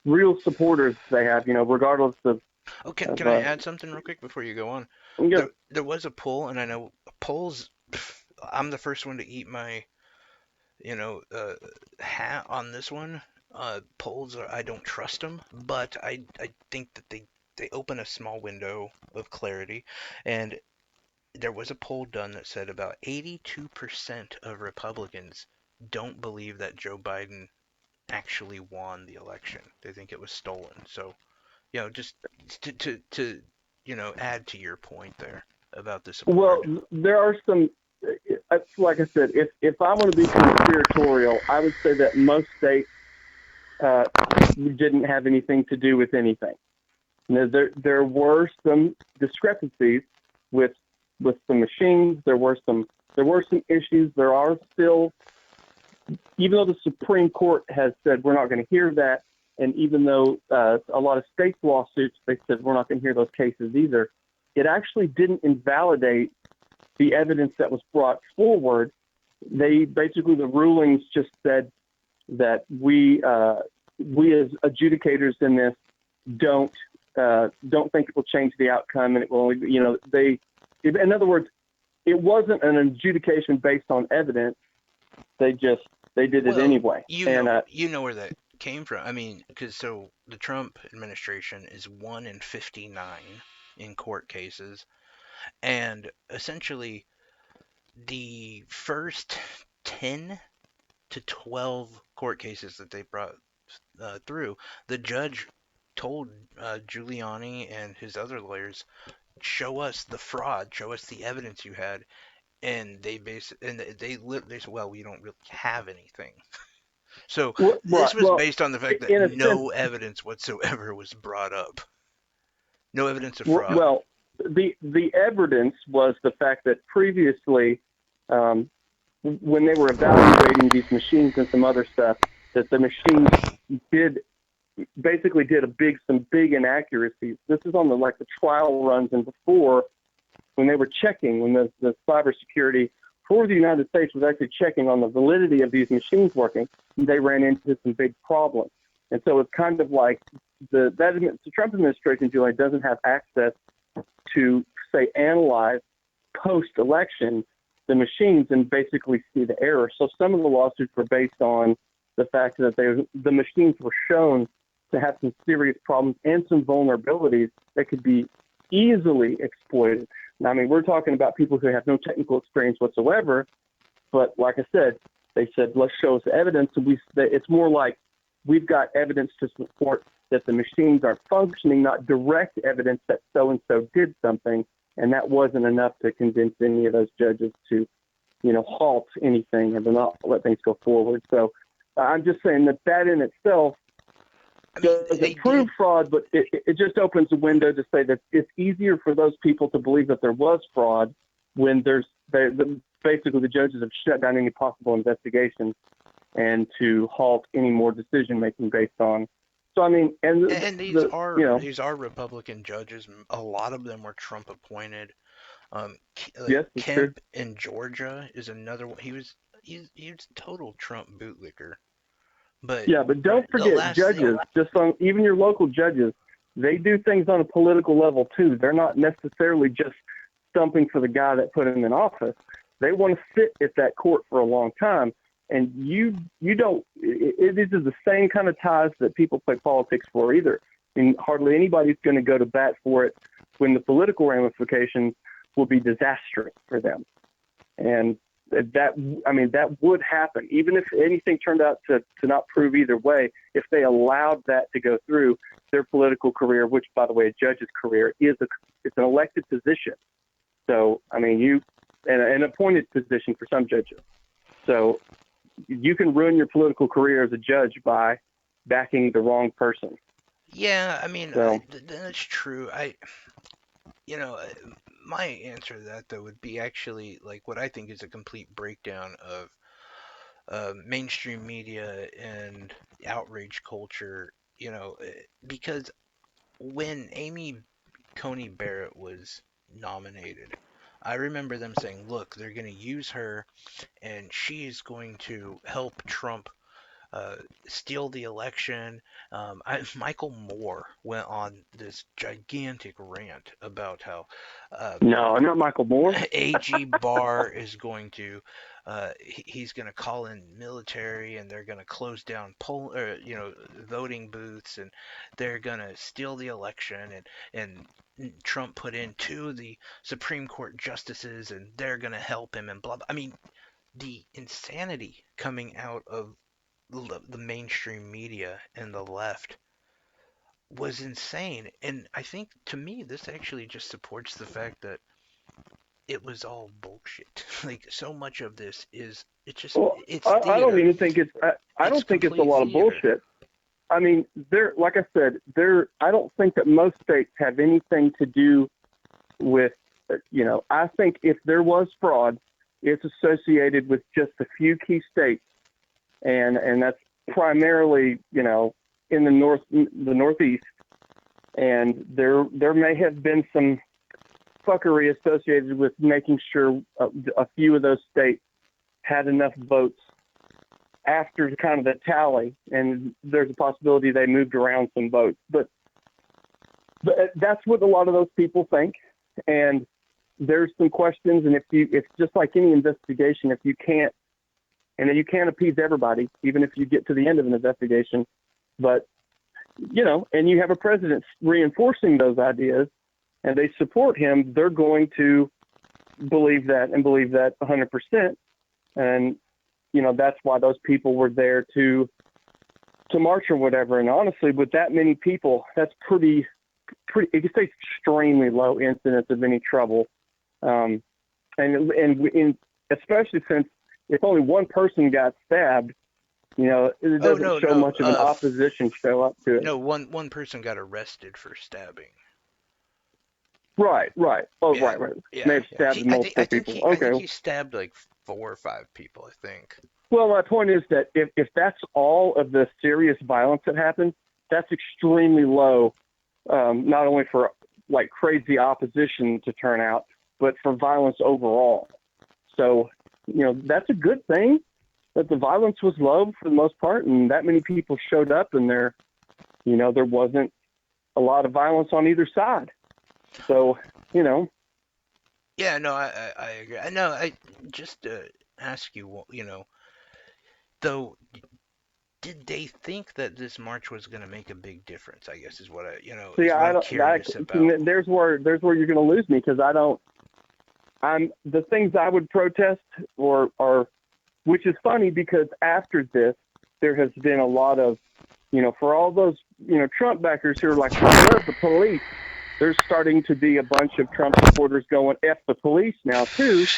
Speaker 2: real supporters they have. Regardless of,
Speaker 1: Oh, can
Speaker 2: of
Speaker 1: can I add something real quick before you go on?
Speaker 2: you know,
Speaker 1: There was a poll, and I know polls. I'm the first one to eat my hat on this one. Polls are I don't trust them, but I think that they open a small window of clarity, and there was a poll done that said about 82% of Republicans don't believe that Joe Biden actually won the election. They think it was stolen. So, just to add to your point there about the support.
Speaker 2: well, there are some. Like I said, if I want to be conspiratorial, I would say that most states uh, didn't have anything to do with anything. There were some discrepancies with some machines. There were some issues. There are still, even though the Supreme Court has said we're not going to hear that, and even though a lot of states' lawsuits they said we're not going to hear those cases either, it actually didn't invalidate the evidence that was brought forward. They basically the rulings just said that we as adjudicators in this don't don't think it will change the outcome, and it will only in other words, it wasn't an adjudication based on evidence. They just they did it
Speaker 1: Well,
Speaker 2: anyway,
Speaker 1: you
Speaker 2: and
Speaker 1: know, you know where that came from. I mean, because so the Trump administration is 1 in 59 in court cases, and essentially the first 10 to 12 court cases that they brought through, the judge told Giuliani and his other lawyers, show us the fraud, show us the evidence you had, and they said, well, we don't really have anything. So
Speaker 2: right.
Speaker 1: this was
Speaker 2: Well,
Speaker 1: based on the fact that
Speaker 2: in a sense,
Speaker 1: no evidence whatsoever was brought up, no evidence of fraud.
Speaker 2: well, the evidence was the fact that previously, um, when they were evaluating these machines and some other stuff, that the machines did did some big inaccuracies. This is on the trial runs and before, when they were checking, when the cybersecurity for the United States was actually checking on the validity of these machines working, they ran into some big problems. And so it's kind of like the Trump administration, Julie, doesn't have access to, say, analyze post-election the machines and basically see the error. So some of the lawsuits were based on the fact that the machines were shown to have some serious problems and some vulnerabilities that could be easily exploited. Now, I mean, we're talking about people who have no technical experience whatsoever, but like I said, they said, let's show us evidence. And it's more like we've got evidence to support that the machines are functioning, not direct evidence that so-and-so did something. And that wasn't enough to convince any of those judges to, halt anything and to not let things go forward. So I'm just saying that in itself
Speaker 1: I mean, they
Speaker 2: doesn't prove
Speaker 1: did.
Speaker 2: fraud, but it just opens a window to say that it's easier for those people to believe that there was fraud when basically the judges have shut down any possible investigations and to halt any more decision making based on. So I mean, and
Speaker 1: And these are Republican judges. A lot of them were Trump appointed. Like
Speaker 2: yes, it's true.
Speaker 1: Kemp in Georgia is another one. He was total Trump bootlicker. But
Speaker 2: Yeah, but don't
Speaker 1: the
Speaker 2: forget
Speaker 1: last thing,
Speaker 2: judges. Just on even your local judges, they do things on a political level too. They're not necessarily just stumping for the guy that put him in office. They want to sit at that court for a long time. And you don't. These are the same kind of ties that people play politics for either. I mean, hardly anybody's going to go to bat for it when the political ramifications will be disastrous for them. And that would happen, even if anything turned out to not prove either way. If they allowed that to go through, their political career, which, by the way, a judge's career it's an elected position. So, I mean, an appointed position for some judges. So you can ruin your political career as a judge by backing the wrong person.
Speaker 1: yeah, I mean,
Speaker 2: So,
Speaker 1: that's true. You know, uh, my answer to that though would be actually like what I think is a complete breakdown of mainstream media and outrage culture. Because when Amy Coney Barrett was nominated, I remember them saying, "Look, they're going to use her, and she's going to help Trump uh, steal the election." Michael Moore went on this gigantic rant about how
Speaker 2: no, I'm not Michael Moore.
Speaker 1: AG Barr is going to he's going to call in military, and they're going to close down voting booths, and they're going to steal the election, and Trump put in two of the Supreme Court justices, and they're going to help him, and blah, blah. I mean, the insanity coming out of the mainstream media and the left was insane. And I think to me, this actually just supports the fact that it was all bullshit. Like so much of this is
Speaker 2: Well,
Speaker 1: it's
Speaker 2: I don't
Speaker 1: theater.
Speaker 2: even think I
Speaker 1: It's
Speaker 2: don't think it's a
Speaker 1: complete
Speaker 2: lot of
Speaker 1: theater.
Speaker 2: bullshit. I mean, like I said, I don't think that most states have anything to do with, I think if there was fraud, it's associated with just a few key states, and that's primarily, in the Northeast, and there may have been some fuckery associated with making sure a few of those states had enough votes after kind of the tally, and there's a possibility they moved around some votes. But that's what a lot of those people think, and there's some questions. And it's just like any investigation, if you can't, and you can't appease everybody, even if you get to the end of an investigation, but and you have a president reinforcing those ideas, and they support him, they're going to believe that and believe that 100%. And that's why those people were there to march or whatever. And honestly, with that many people, that's pretty. It could say extremely low incidence of any trouble, and especially since if only one person got stabbed, it
Speaker 1: Oh
Speaker 2: doesn't
Speaker 1: no,
Speaker 2: show
Speaker 1: no,
Speaker 2: much of an opposition show up to it.
Speaker 1: no. One person got arrested for stabbing.
Speaker 2: Right, right. Oh,
Speaker 1: Yeah,
Speaker 2: right, right.
Speaker 1: yeah,
Speaker 2: May have
Speaker 1: yeah.
Speaker 2: stabbed
Speaker 1: I
Speaker 2: multiple
Speaker 1: think
Speaker 2: people.
Speaker 1: I think
Speaker 2: Okay.
Speaker 1: he stabbed like 4 or 5 people. I think.
Speaker 2: Well, my point is that if that's all of the serious violence that happened, that's extremely low, not only for like crazy opposition to turn out, but for violence overall. So, that's a good thing that the violence was low for the most part, and that many people showed up, and there wasn't a lot of violence on either side. So, you know,
Speaker 1: Yeah, no, I agree. I know. I just ask you, though, did they think that this march was going to make a big difference? I guess
Speaker 2: see,
Speaker 1: is what
Speaker 2: I
Speaker 1: I'm
Speaker 2: don't.
Speaker 1: curious about.
Speaker 2: There's where you're going to lose me because I don't. I'm the things I would protest or are, which is funny because after this, there has been a lot of, for all those, Trump backers who are like, well, where's the police? There's starting to be a bunch of Trump supporters going F the police now too,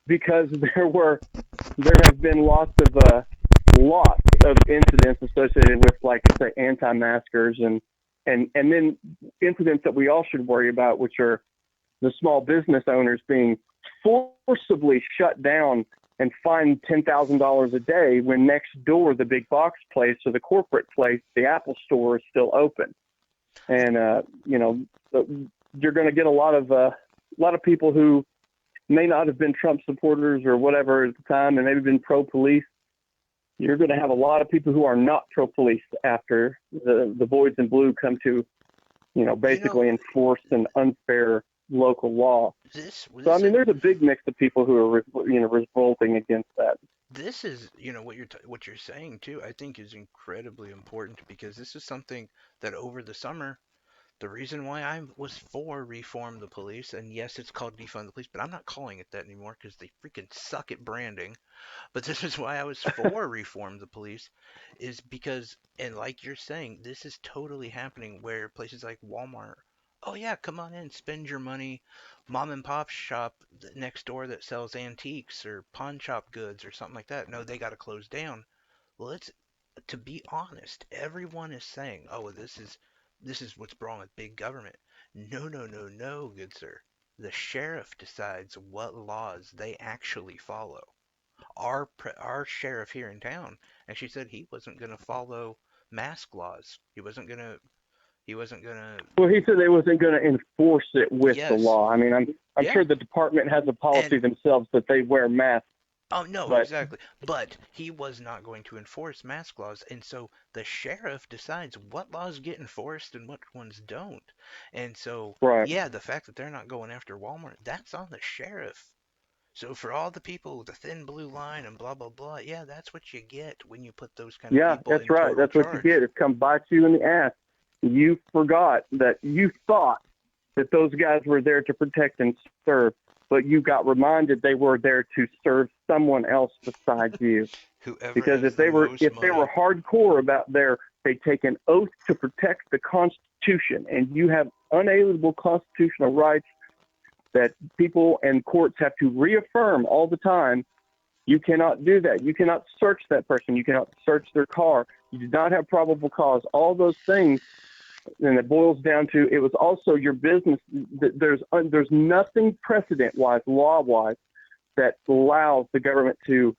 Speaker 2: because there have been lots of incidents associated with, like I say, anti-maskers and then incidents that we all should worry about, which are the small business owners being forcibly shut down and fined $10,000 a day when next door the big box place or the corporate place, the Apple store, is still open. And you're going to get a lot of people who may not have been Trump supporters or whatever at the time, and maybe been pro-police. You're going to have a lot of people who are not pro-police after the boys in blue come to,
Speaker 1: You know,
Speaker 2: basically enforce an unfair local law. So I
Speaker 1: this
Speaker 2: mean, there's a big mix of people who are revolting against that.
Speaker 1: this is what you're saying too. I think is incredibly important because this is something that over the summer. The reason why I was for reform the police, and yes, it's called defund the police, but I'm not calling it that anymore because they freaking suck at branding. But this is why I was for reform the police, is because, and like you're saying, this is totally happening where places like Walmart, oh yeah, come on in, spend your money. Mom and pop shop next door that sells antiques or pawn shop goods or something like that. No, they got to close down. Well, it's to be honest, everyone is saying, "Oh, this is what's wrong with big government." No, no, no, no, good sir. The sheriff decides what laws they actually follow. Our sheriff here in town actually said he wasn't going to follow mask laws. He wasn't going to.
Speaker 2: Well, he said they wasn't going to enforce it with the
Speaker 1: Yes.
Speaker 2: law. I mean, I'm
Speaker 1: Yeah.
Speaker 2: sure the department has a policy
Speaker 1: And
Speaker 2: themselves that they wear masks,
Speaker 1: oh no,
Speaker 2: but
Speaker 1: exactly. But he was not going to enforce mask laws, and so the sheriff decides what laws get enforced and what ones don't. And so,
Speaker 2: right.
Speaker 1: yeah, the fact that they're not going after Walmart, that's on the sheriff. So for all the people with the thin blue line and blah blah blah, yeah, that's what you get when you put those kind of
Speaker 2: Yeah,
Speaker 1: people
Speaker 2: that's
Speaker 1: in
Speaker 2: right.
Speaker 1: total
Speaker 2: That's what you
Speaker 1: charge.
Speaker 2: get. It's come bite you in the ass. You forgot that you thought that those guys were there to protect and serve, but you got reminded they were there to serve someone else besides you.
Speaker 1: Whoever
Speaker 2: Because
Speaker 1: has
Speaker 2: if
Speaker 1: the
Speaker 2: they were
Speaker 1: most
Speaker 2: if they were
Speaker 1: money.
Speaker 2: hardcore about they take an oath to protect the Constitution, and you have unalienable constitutional rights that people and courts have to reaffirm all the time. You cannot do that. You cannot search that person. You cannot search their car. You do not have probable cause. All those things, and it boils down to it was also your business. There's nothing precedent wise, law wise, that allows the government to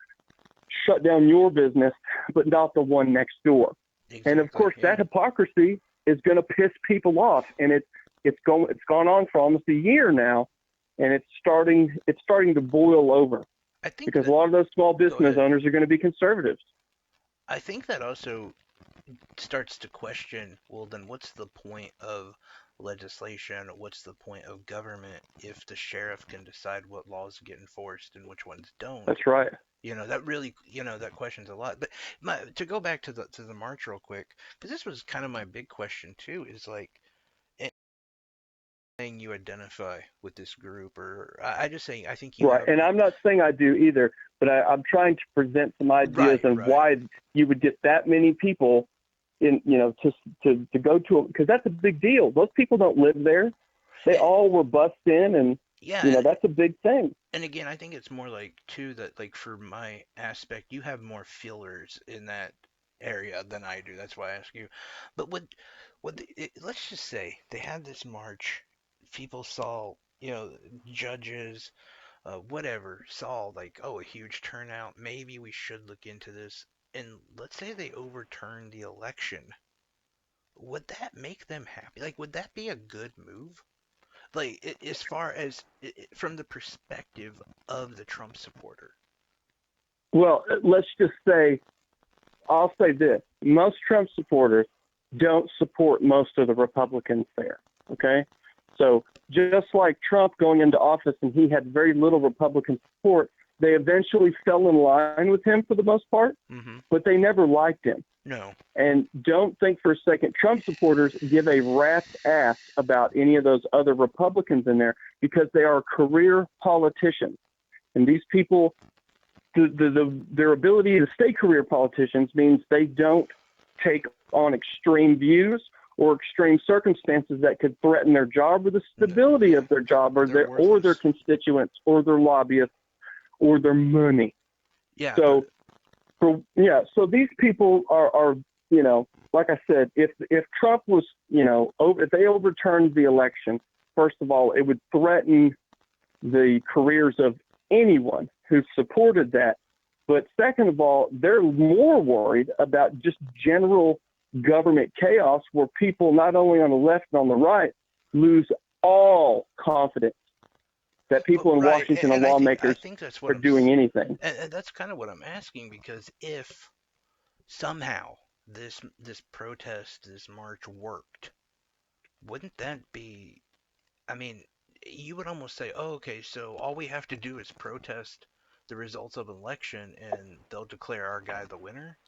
Speaker 2: shut down your business, but not the one next door. And of
Speaker 1: Exactly.
Speaker 2: course,
Speaker 1: Yeah.
Speaker 2: that hypocrisy is going to piss people off, and it's gone on for almost a year now, and it's starting to boil over
Speaker 1: I think
Speaker 2: because a
Speaker 1: that.
Speaker 2: lot of those small
Speaker 1: Go
Speaker 2: business
Speaker 1: ahead.
Speaker 2: owners are going to be conservatives.
Speaker 1: I think that also starts to question, well, then what's the point of legislation? What's the point of government if the sheriff can decide what laws get enforced and which ones don't?
Speaker 2: That's right.
Speaker 1: That really, that questions a lot. But to go back to the march real quick, because this was kind of my big question too, is like anything you identify with this group, or I just saying, I think you
Speaker 2: Right.
Speaker 1: have.
Speaker 2: And I'm not saying I do either, but I'm trying to present some ideas
Speaker 1: Right,
Speaker 2: on
Speaker 1: right.
Speaker 2: why you would get that many people to go to, because that's a big deal. Those people don't live there. They
Speaker 1: And,
Speaker 2: all were bussed in, and
Speaker 1: yeah, and
Speaker 2: that's a big thing.
Speaker 1: and again, I think it's more like too that like for my aspect, you have more fillers in that area than I do. That's why I ask you. But let's just say they had this march. people saw, judges, whatever, saw like, oh, a huge turnout. Maybe we should look into this. And let's say they overturn the election. Would that make them happy? Like, would that be a good move? Like, as far as from the perspective of the Trump supporter.
Speaker 2: Well, let's just say, I'll say this: most Trump supporters don't support most of the Republicans there. Okay, so just like Trump going into office and he had very little Republican support, they eventually fell in line with him for the most part,
Speaker 1: Mm-hmm.
Speaker 2: but they never liked him.
Speaker 1: No.
Speaker 2: And don't think for a second Trump supporters give a rat's ass about any of those other Republicans in there because they are career politicians. And these people, their ability to stay career politicians means they don't take on extreme views or extreme circumstances that could threaten their job or the stability
Speaker 1: Yeah,
Speaker 2: of their job or
Speaker 1: they're
Speaker 2: their
Speaker 1: worthless.
Speaker 2: constituents or their lobbyists or their money.
Speaker 1: Yeah, but
Speaker 2: So so these people are like I said, if Trump was if they overturned the election, first of all, it would threaten the careers of anyone who supported that. But second of all, they're more worried about just general government chaos where people not only on the left and on the right lose all confidence that people in
Speaker 1: right,
Speaker 2: Washington and
Speaker 1: and I
Speaker 2: lawmakers
Speaker 1: think that's
Speaker 2: are doing anything.
Speaker 1: and that's kind of what I'm asking because if somehow this protest, this march worked, wouldn't that be? I mean, you would almost say, oh, okay, so all we have to do is protest the results of an election, and they'll declare our guy the winner.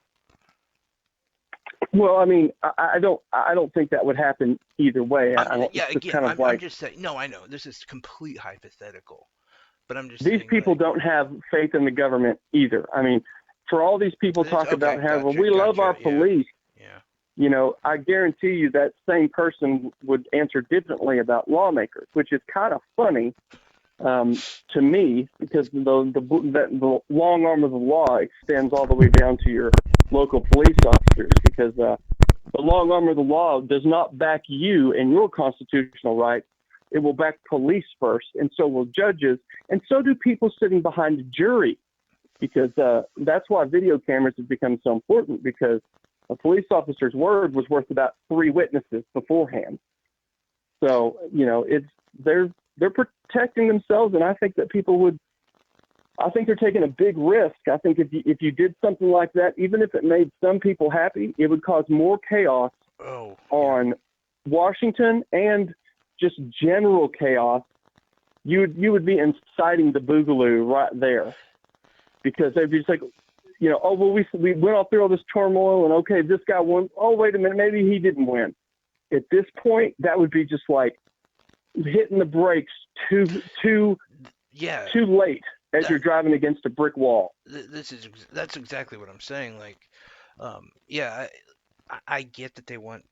Speaker 2: Well, I mean, I don't think that would happen either way.
Speaker 1: I'm
Speaker 2: I don't. It's
Speaker 1: Yeah,
Speaker 2: just
Speaker 1: again,
Speaker 2: kind of
Speaker 1: I'm
Speaker 2: like
Speaker 1: just saying. No, I know this is complete hypothetical, but I'm just
Speaker 2: these
Speaker 1: saying
Speaker 2: people
Speaker 1: like
Speaker 2: don't have faith in the government either. I mean, for all these people
Speaker 1: this.
Speaker 2: talk about
Speaker 1: Okay,
Speaker 2: how well,
Speaker 1: gotcha,
Speaker 2: we love our
Speaker 1: gotcha. Yeah,
Speaker 2: police,
Speaker 1: yeah.
Speaker 2: I guarantee you that same person would answer differently about lawmakers, which is kind of funny to me because the long arm of the law extends all the way down to your local police officers because the long arm of the law does not back you and your constitutional rights. It will back police first, and so will judges, and so do people sitting behind a jury, because that's why video cameras have become so important, because a police officer's word was worth about three witnesses beforehand. So, it's they're protecting themselves, and I think that people would. I think they're taking a big risk. I think if you did something like that, even if it made some people happy, it would cause more chaos
Speaker 1: Oh, yeah.
Speaker 2: on Washington and just general chaos. You would be inciting the boogaloo right there because they'd be just like, oh well, we went all through all this turmoil and okay, this guy won. Oh wait a minute, maybe he didn't win. At this point, that would be just like hitting the brakes too
Speaker 1: Yeah,
Speaker 2: too late as you're
Speaker 1: that
Speaker 2: driving against a brick wall.
Speaker 1: that's exactly what I'm saying. Like, yeah, I get that they want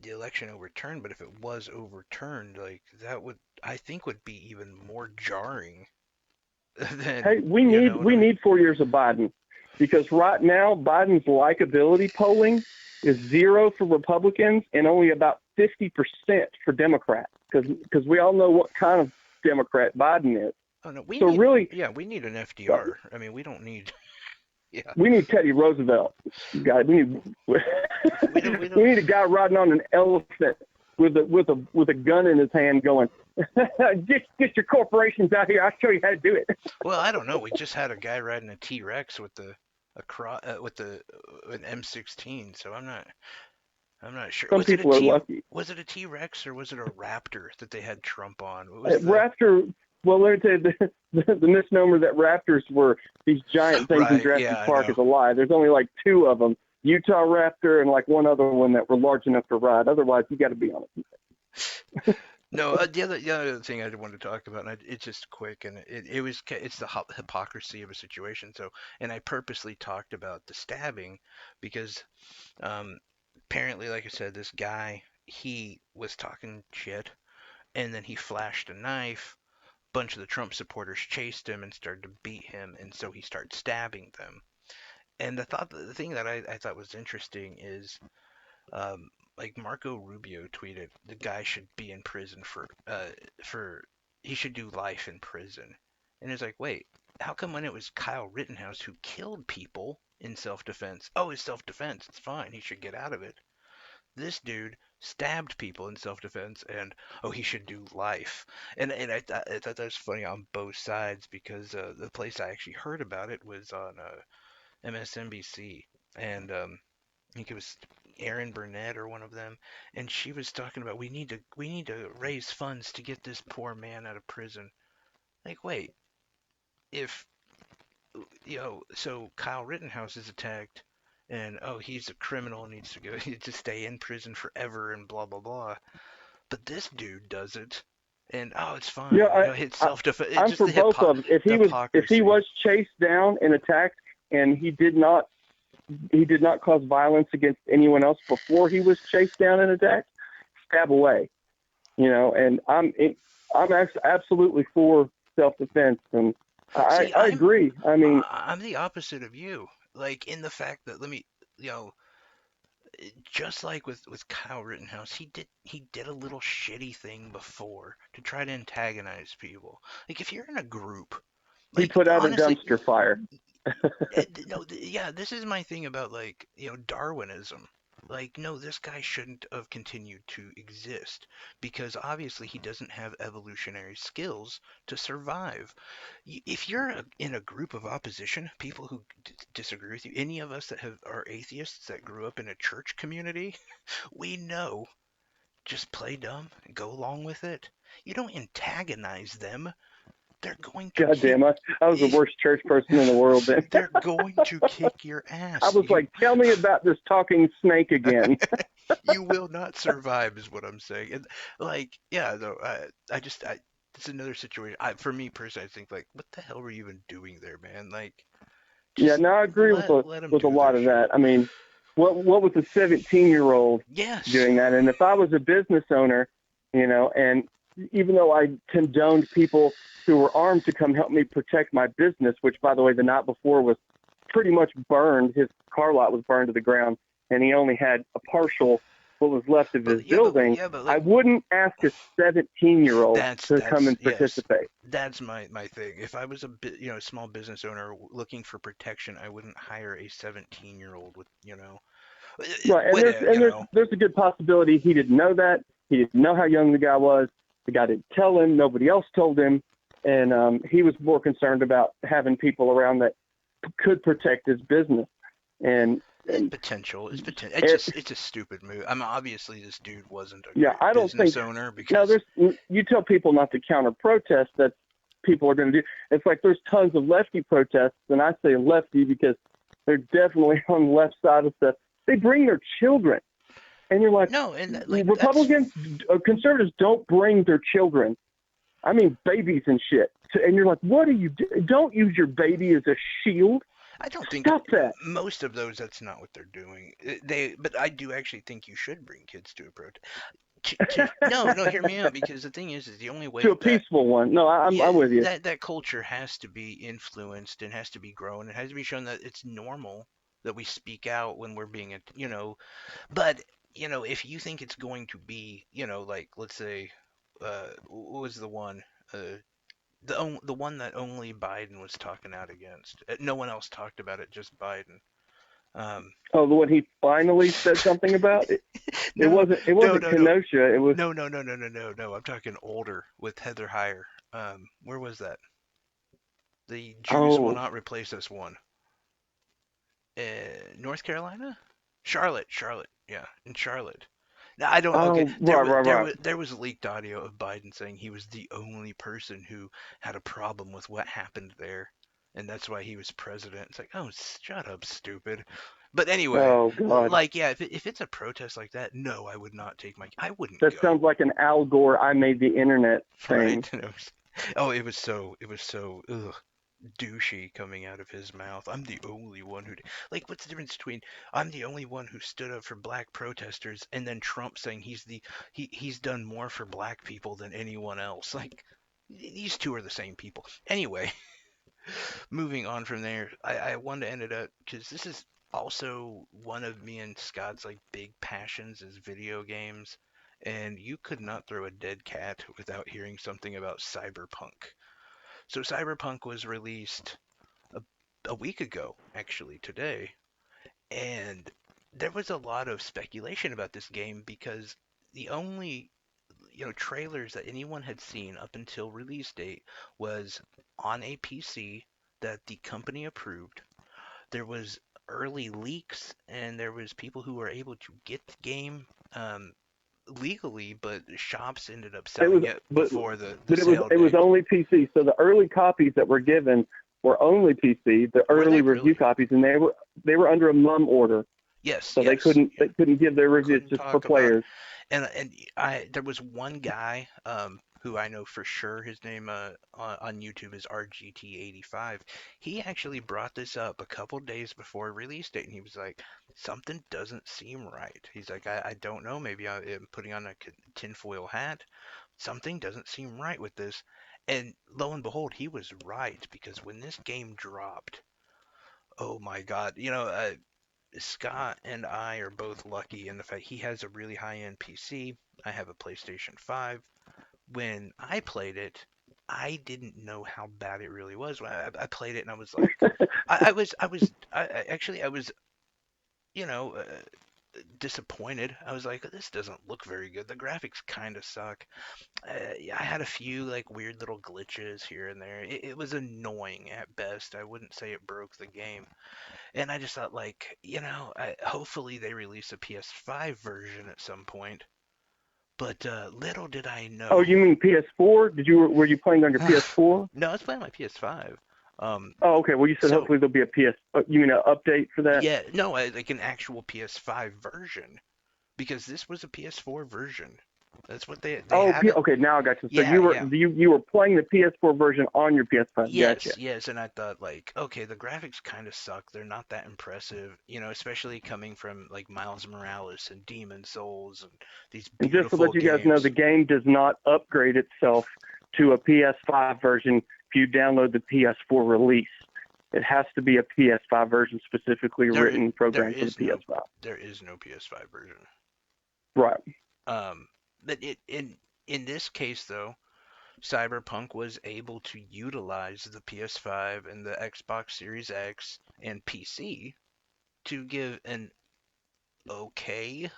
Speaker 1: the election overturned, but if it was overturned, like that would I think would be even more jarring
Speaker 2: Hey,
Speaker 1: than
Speaker 2: we
Speaker 1: you
Speaker 2: need
Speaker 1: know what
Speaker 2: we
Speaker 1: I mean.
Speaker 2: need 4 years of Biden, because right now Biden's likability polling is zero for Republicans and only about 50% for Democrats, because we all know what kind of Democrat Biden is.
Speaker 1: Oh no,
Speaker 2: So really,
Speaker 1: we need an FDR. I mean, we don't need yeah.
Speaker 2: we need Teddy Roosevelt. God,
Speaker 1: We don't we
Speaker 2: we
Speaker 1: don't
Speaker 2: need a guy riding on an elephant with a gun in his hand, going, get your corporations out here. I'll show you how to do it.
Speaker 1: Well, I don't know. We just had a guy riding a T-Rex with the an M16, so I'm not sure.
Speaker 2: Some people are lucky.
Speaker 1: Was it a T-Rex or was it a Raptor that they had Trump on? What was the
Speaker 2: Raptor. Well, let me tell you, the misnomer that raptors were these giant things in
Speaker 1: Right, yeah,
Speaker 2: Jurassic
Speaker 1: I
Speaker 2: Park
Speaker 1: know.
Speaker 2: is a lie. There's only like two of them, Utah Raptor and like one other one that were large enough to ride. Otherwise, you got to be on it.
Speaker 1: No, the other thing I wanted to talk about, and it's just quick, and it's the hypocrisy of a situation. So, and I purposely talked about the stabbing because um, apparently, like I said, this guy he was talking shit, and then he flashed a knife. Bunch of the Trump supporters chased him and started to beat him, and so he started stabbing them. And the thing that I thought was interesting is um, like Marco Rubio tweeted the guy should be in prison for he should do life in prison. And it's like, wait, how come when it was Kyle Rittenhouse who killed people in self-defense? Oh, it's self-defense. It's fine. He should get out of it. This dude stabbed people in self-defense, and oh, he should do life. And I thought that was funny on both sides because the place I actually heard about it was on MSNBC, and I think it was Erin Burnett or one of them, and she was talking about we need to raise funds to get this poor man out of prison. Like, wait, if so Kyle Rittenhouse is attacked, and oh, he's a criminal, needs to go to stay in prison forever, and blah blah blah. But this dude does it, and oh, it's
Speaker 2: Yeah,
Speaker 1: fine. It's
Speaker 2: I
Speaker 1: self-defense. It's
Speaker 2: I'm
Speaker 1: just
Speaker 2: for both of them.
Speaker 1: the
Speaker 2: If he
Speaker 1: hypocrisy.
Speaker 2: was chased down and attacked, and he did not cause violence against anyone else before he was chased down and attacked, stab away. And absolutely for self defense, and
Speaker 1: See,
Speaker 2: I agree. I mean,
Speaker 1: I'm the opposite of you. Like in the fact that let me, you know, just like with Kyle Rittenhouse, he did a little shitty thing before to try to antagonize people. Like if you're in a group,
Speaker 2: he
Speaker 1: like
Speaker 2: put out a
Speaker 1: honestly,
Speaker 2: dumpster fire.
Speaker 1: no, yeah, this is my thing about like Darwinism. Like no, this guy shouldn't have continued to exist because obviously he doesn't have evolutionary skills to survive. If you're in a group of opposition, people who disagree with you, any of us that are atheists that grew up in a church community, we know just play dumb and go along with it. You don't antagonize them. They're going to
Speaker 2: God
Speaker 1: kick.
Speaker 2: damn, I was the worst church person in the world then.
Speaker 1: They're going to kick your
Speaker 2: I
Speaker 1: ass.
Speaker 2: was
Speaker 1: You
Speaker 2: like, tell me about this talking snake again.
Speaker 1: you will not survive, is what I'm saying. And like, yeah, though, it's another situation. For me personally, I think like, what the hell were you even doing there, man? Like,
Speaker 2: Yeah,
Speaker 1: just
Speaker 2: no, I agree
Speaker 1: let them
Speaker 2: with a
Speaker 1: do their
Speaker 2: lot of that.
Speaker 1: shit.
Speaker 2: I mean, what was a 17-year-old
Speaker 1: Yes.
Speaker 2: doing that? And if I was a business owner, and even though I condoned people who were armed to come help me protect my business, which by the way, the night before was pretty much burned. His car lot was burned to the ground, and he only had a partial what was left of his
Speaker 1: But yeah,
Speaker 2: building.
Speaker 1: but
Speaker 2: I
Speaker 1: like
Speaker 2: wouldn't ask a 17-year-old to come
Speaker 1: that's
Speaker 2: and
Speaker 1: yes,
Speaker 2: participate.
Speaker 1: that's my thing. If I was a small business owner looking for protection, I wouldn't hire a 17-year-old with
Speaker 2: Right, and
Speaker 1: with
Speaker 2: there's
Speaker 1: a
Speaker 2: and there's a good possibility he didn't know that. He didn't know how young the guy was. The guy didn't tell him. Nobody else told him, and he was more concerned about having people around that could protect his business. And
Speaker 1: potential. It's potential.
Speaker 2: it,
Speaker 1: It's a stupid move. I mean, obviously this dude wasn't a
Speaker 2: yeah,
Speaker 1: great
Speaker 2: I don't
Speaker 1: business
Speaker 2: think
Speaker 1: owner
Speaker 2: now
Speaker 1: because
Speaker 2: there's you tell people not to counter protest that people are going to do. It's like there's tons of lefty protests, and I say lefty because they're definitely on the left side of stuff. They bring their children. And you're like,
Speaker 1: no, and like that's
Speaker 2: Republicans, conservatives don't bring their children. I mean, babies and shit. And you're like, what are you doing? Don't use your baby as a shield.
Speaker 1: I don't think
Speaker 2: Stop that.
Speaker 1: most of those that's not what they're doing. But I do actually think you should bring kids to a protest. No, hear me out because the thing is the only
Speaker 2: To
Speaker 1: way
Speaker 2: a
Speaker 1: that
Speaker 2: peaceful one. No,
Speaker 1: yeah,
Speaker 2: I'm with you.
Speaker 1: that culture has to be influenced and has to be grown. It has to be shown that it's normal that we speak out when we're being, but if you think it's going to be, like let's say, what was the one, the one that only Biden was talking out against. No one else talked about it, just Biden. Um,
Speaker 2: Oh, the one he finally said something about? It
Speaker 1: no,
Speaker 2: wasn't
Speaker 1: no, no, no,
Speaker 2: Kenosha. It was,
Speaker 1: no. I'm talking older with Heather Heyer. Where was that? The Jews will
Speaker 2: oh,
Speaker 1: not replace us one. North Carolina? Charlotte. Yeah, in Charlotte. Now I don't. Okay,
Speaker 2: oh, right.
Speaker 1: there was leaked audio of Biden saying he was the only person who had a problem with what happened there, and that's why he was president. It's like, oh, shut up, stupid. But anyway,
Speaker 2: Oh, God.
Speaker 1: like, yeah, if it's a protest like that, no, I would not take my. I wouldn't
Speaker 2: That sounds
Speaker 1: go.
Speaker 2: like an Al Gore, I made the internet
Speaker 1: Right?
Speaker 2: thing.
Speaker 1: Oh, it was so ugh, douchey coming out of his mouth. I'm the only one who, like, what's the difference between I'm the only one who stood up for black protesters and then Trump saying he's done more for black people than anyone else? Like, these two are the same people. Anyway, moving on from there, I wanted to end it up because this is Also, one of me and Scott's like big passions is video games, and you could not throw a dead cat without hearing something about cyberpunk. So cyberpunk was released a, a week ago, actually today, and there was a lot of speculation about this game because the only trailers that anyone had seen up until release date was on a PC that the company approved. There was early leaks, and there was people who were able to get the game legally, but shops ended up
Speaker 2: It was,
Speaker 1: selling it
Speaker 2: but
Speaker 1: before the
Speaker 2: but
Speaker 1: sale
Speaker 2: it was
Speaker 1: date.
Speaker 2: only PC. So the early copies that were given were only PC. The
Speaker 1: Were
Speaker 2: early
Speaker 1: they
Speaker 2: review
Speaker 1: really?
Speaker 2: copies, and they were under a mum order,
Speaker 1: Yes,
Speaker 2: so they
Speaker 1: yes.
Speaker 2: couldn't
Speaker 1: Yeah.
Speaker 2: they couldn't give their reviews
Speaker 1: Couldn't
Speaker 2: just for
Speaker 1: talk about.
Speaker 2: players.
Speaker 1: And I there was one guy who I know for sure his name on YouTube is RGT85. He actually brought this up a couple days before release date, and he was like, something doesn't seem right. He's like, I don't know, maybe I am putting on a tinfoil hat. Something doesn't seem right with this. And lo and behold, he was right because when this game dropped, oh my God, Scott and I are both lucky in the fact he has a really high-end PC. I have a PlayStation 5. When I played it, I didn't know how bad it really was. When I played it and I was like, I was, you know, uh, disappointed. I was like, this doesn't look very good. The graphics kind of suck. I had a few like weird little glitches here and there. It was annoying at best. I wouldn't say it broke the game. And I just thought, like, hopefully they release a PS5 version at some point. But little did I
Speaker 2: Oh,
Speaker 1: know.
Speaker 2: you mean PS4? Were you playing on your PS4?
Speaker 1: No, I was playing my PS5. Um,
Speaker 2: Oh, okay. Well, you said
Speaker 1: so
Speaker 2: hopefully there'll be a PS. You mean an update for that?
Speaker 1: yeah, no, like an actual PS5 version because this was a PS4 version. That's what they
Speaker 2: Oh,
Speaker 1: had it.
Speaker 2: okay. Now I got you. So
Speaker 1: Yeah, yeah.
Speaker 2: you were playing the PS4 version on your PS5. Gotcha.
Speaker 1: Yes, yes, and I thought like, okay, the graphics kind of suck. They're not that impressive, especially coming from like Miles Morales and Demon Souls and these
Speaker 2: And just to
Speaker 1: beautiful
Speaker 2: let you guys know,
Speaker 1: games.
Speaker 2: the game does not upgrade itself to a PS5 version if you download the PS4 release. It has to be a PS5 version specifically
Speaker 1: There,
Speaker 2: written and
Speaker 1: there
Speaker 2: programmed for the
Speaker 1: is no,
Speaker 2: PS5.
Speaker 1: there is no PS5 version.
Speaker 2: Right.
Speaker 1: Um, but in this case though, Cyberpunk was able to utilize the PS5 and the Xbox Series X and PC to give an okay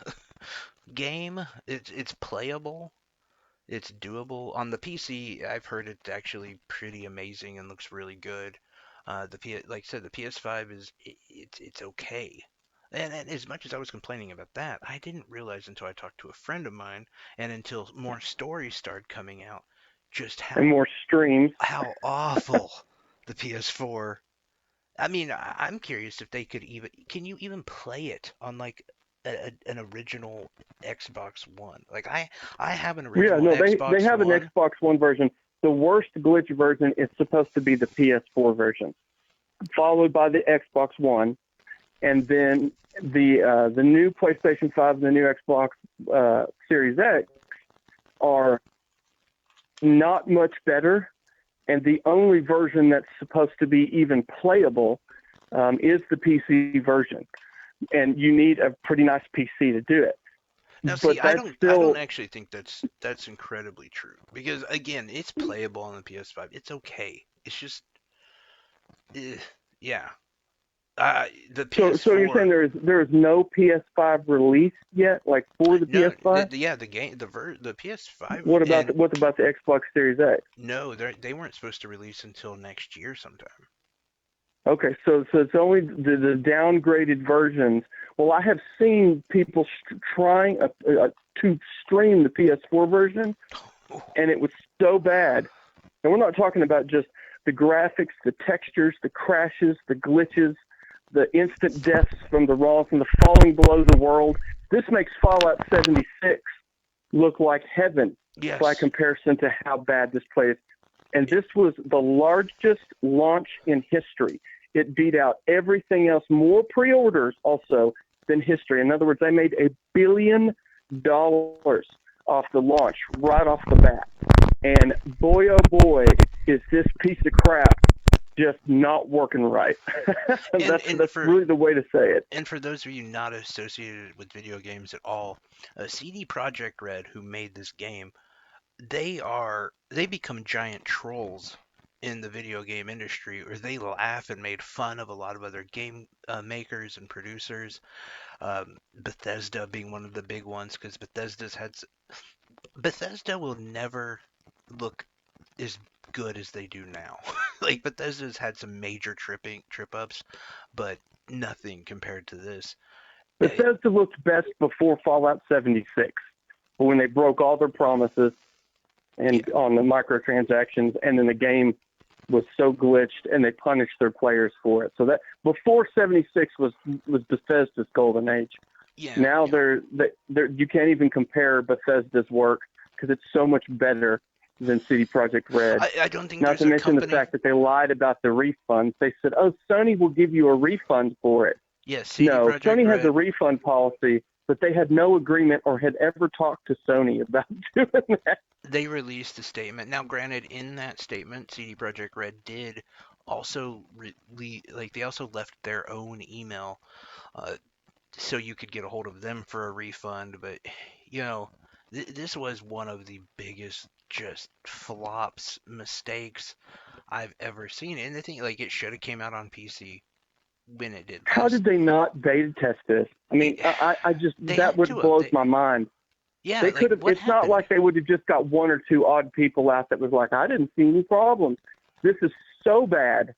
Speaker 1: game. It's playable. It's doable on the PC. I've heard it's actually pretty amazing and looks really good. Like I said, the PS5 it's okay. And as much as I was complaining about that, I didn't realize until I talked to a friend of mine and until more stories started coming out, just
Speaker 2: And more streams.
Speaker 1: how awful the PS4. I mean, I'm curious if they could even can you even play it on like an original Xbox One? Like I have an
Speaker 2: Yeah,
Speaker 1: original
Speaker 2: no, they
Speaker 1: Xbox
Speaker 2: have an
Speaker 1: One.
Speaker 2: Xbox One version. The worst glitch version is supposed to be the PS4 version, followed by the Xbox One, and then the new PlayStation 5 and the new Xbox Series X are not much better. And the only version that's supposed to be even playable is the PC version. And you need a pretty nice PC to do it.
Speaker 1: Now, see,
Speaker 2: But that's
Speaker 1: I don't
Speaker 2: still,
Speaker 1: actually think that's incredibly true because again, it's playable on the PS5. It's okay. It's just, eh, yeah. The
Speaker 2: so you're saying
Speaker 1: PS4.
Speaker 2: there is no PS5 release yet, like for the
Speaker 1: No,
Speaker 2: PS5?
Speaker 1: yeah, the game, the PS5, and
Speaker 2: What about the Xbox Series X?
Speaker 1: no, they weren't supposed to release until next year sometime.
Speaker 2: Okay, so it's only the downgraded versions. Well, I have seen people trying to stream the PS4 version, and it was so bad. And we're not talking about just the graphics, the textures, the crashes, the glitches, the instant deaths from the falling below the world. This makes Fallout 76 look like heaven by
Speaker 1: Yes.
Speaker 2: comparison to how bad this plays. And this was the largest launch in history. It beat out everything else, more pre-orders also than history. In other words, they made $1 billion off the launch right off the bat. And boy, oh boy, is this piece of crap just not working right.
Speaker 1: And
Speaker 2: That's really the way to say it.
Speaker 1: for those of you not associated with video games at all, CD Projekt Red, who made this game, they become giant trolls in the video game industry, or they laugh and made fun of a lot of other game makers and producers. Bethesda being one of the big ones, because Bethesda will never look as good as they do now. Like Bethesda's had some major trip ups, but nothing compared to this. It,
Speaker 2: Bethesda looked best before Fallout 76, when they broke all their promises
Speaker 1: yeah,
Speaker 2: and on the microtransactions, and then the game was so glitched, and they punished their players for it. So that before 76 was Bethesda's golden age.
Speaker 1: yeah,
Speaker 2: Now
Speaker 1: yeah.
Speaker 2: they're you can't even compare Bethesda's work because it's so much better than CD Projekt Red.
Speaker 1: I don't think
Speaker 2: Not
Speaker 1: there's
Speaker 2: to
Speaker 1: a
Speaker 2: mention the
Speaker 1: company.
Speaker 2: fact that they lied about the refunds. They said, "Oh, Sony will give you a refund for it."
Speaker 1: Yeah, CD
Speaker 2: No,
Speaker 1: Projekt
Speaker 2: Sony has a
Speaker 1: Red.
Speaker 2: refund policy, but they had no agreement or had ever talked to Sony about doing that.
Speaker 1: They released a statement. Now, granted, in that statement, CD Projekt Red did also like they also left their own email, uh, so you could get a hold of them for a refund. But you know, this was one of the biggest just flops, mistakes I've ever seen. And the thing, like, it should have came out on PC when it did
Speaker 2: How
Speaker 1: this.
Speaker 2: did they not beta test this? I
Speaker 1: It,
Speaker 2: mean, I just
Speaker 1: they
Speaker 2: that
Speaker 1: had
Speaker 2: would
Speaker 1: to have.
Speaker 2: blows my mind.
Speaker 1: Yeah,
Speaker 2: They
Speaker 1: like
Speaker 2: could have.
Speaker 1: what
Speaker 2: It's not
Speaker 1: happened?
Speaker 2: like they would have just got one or two odd people out that was like, I didn't see any problems. This is so bad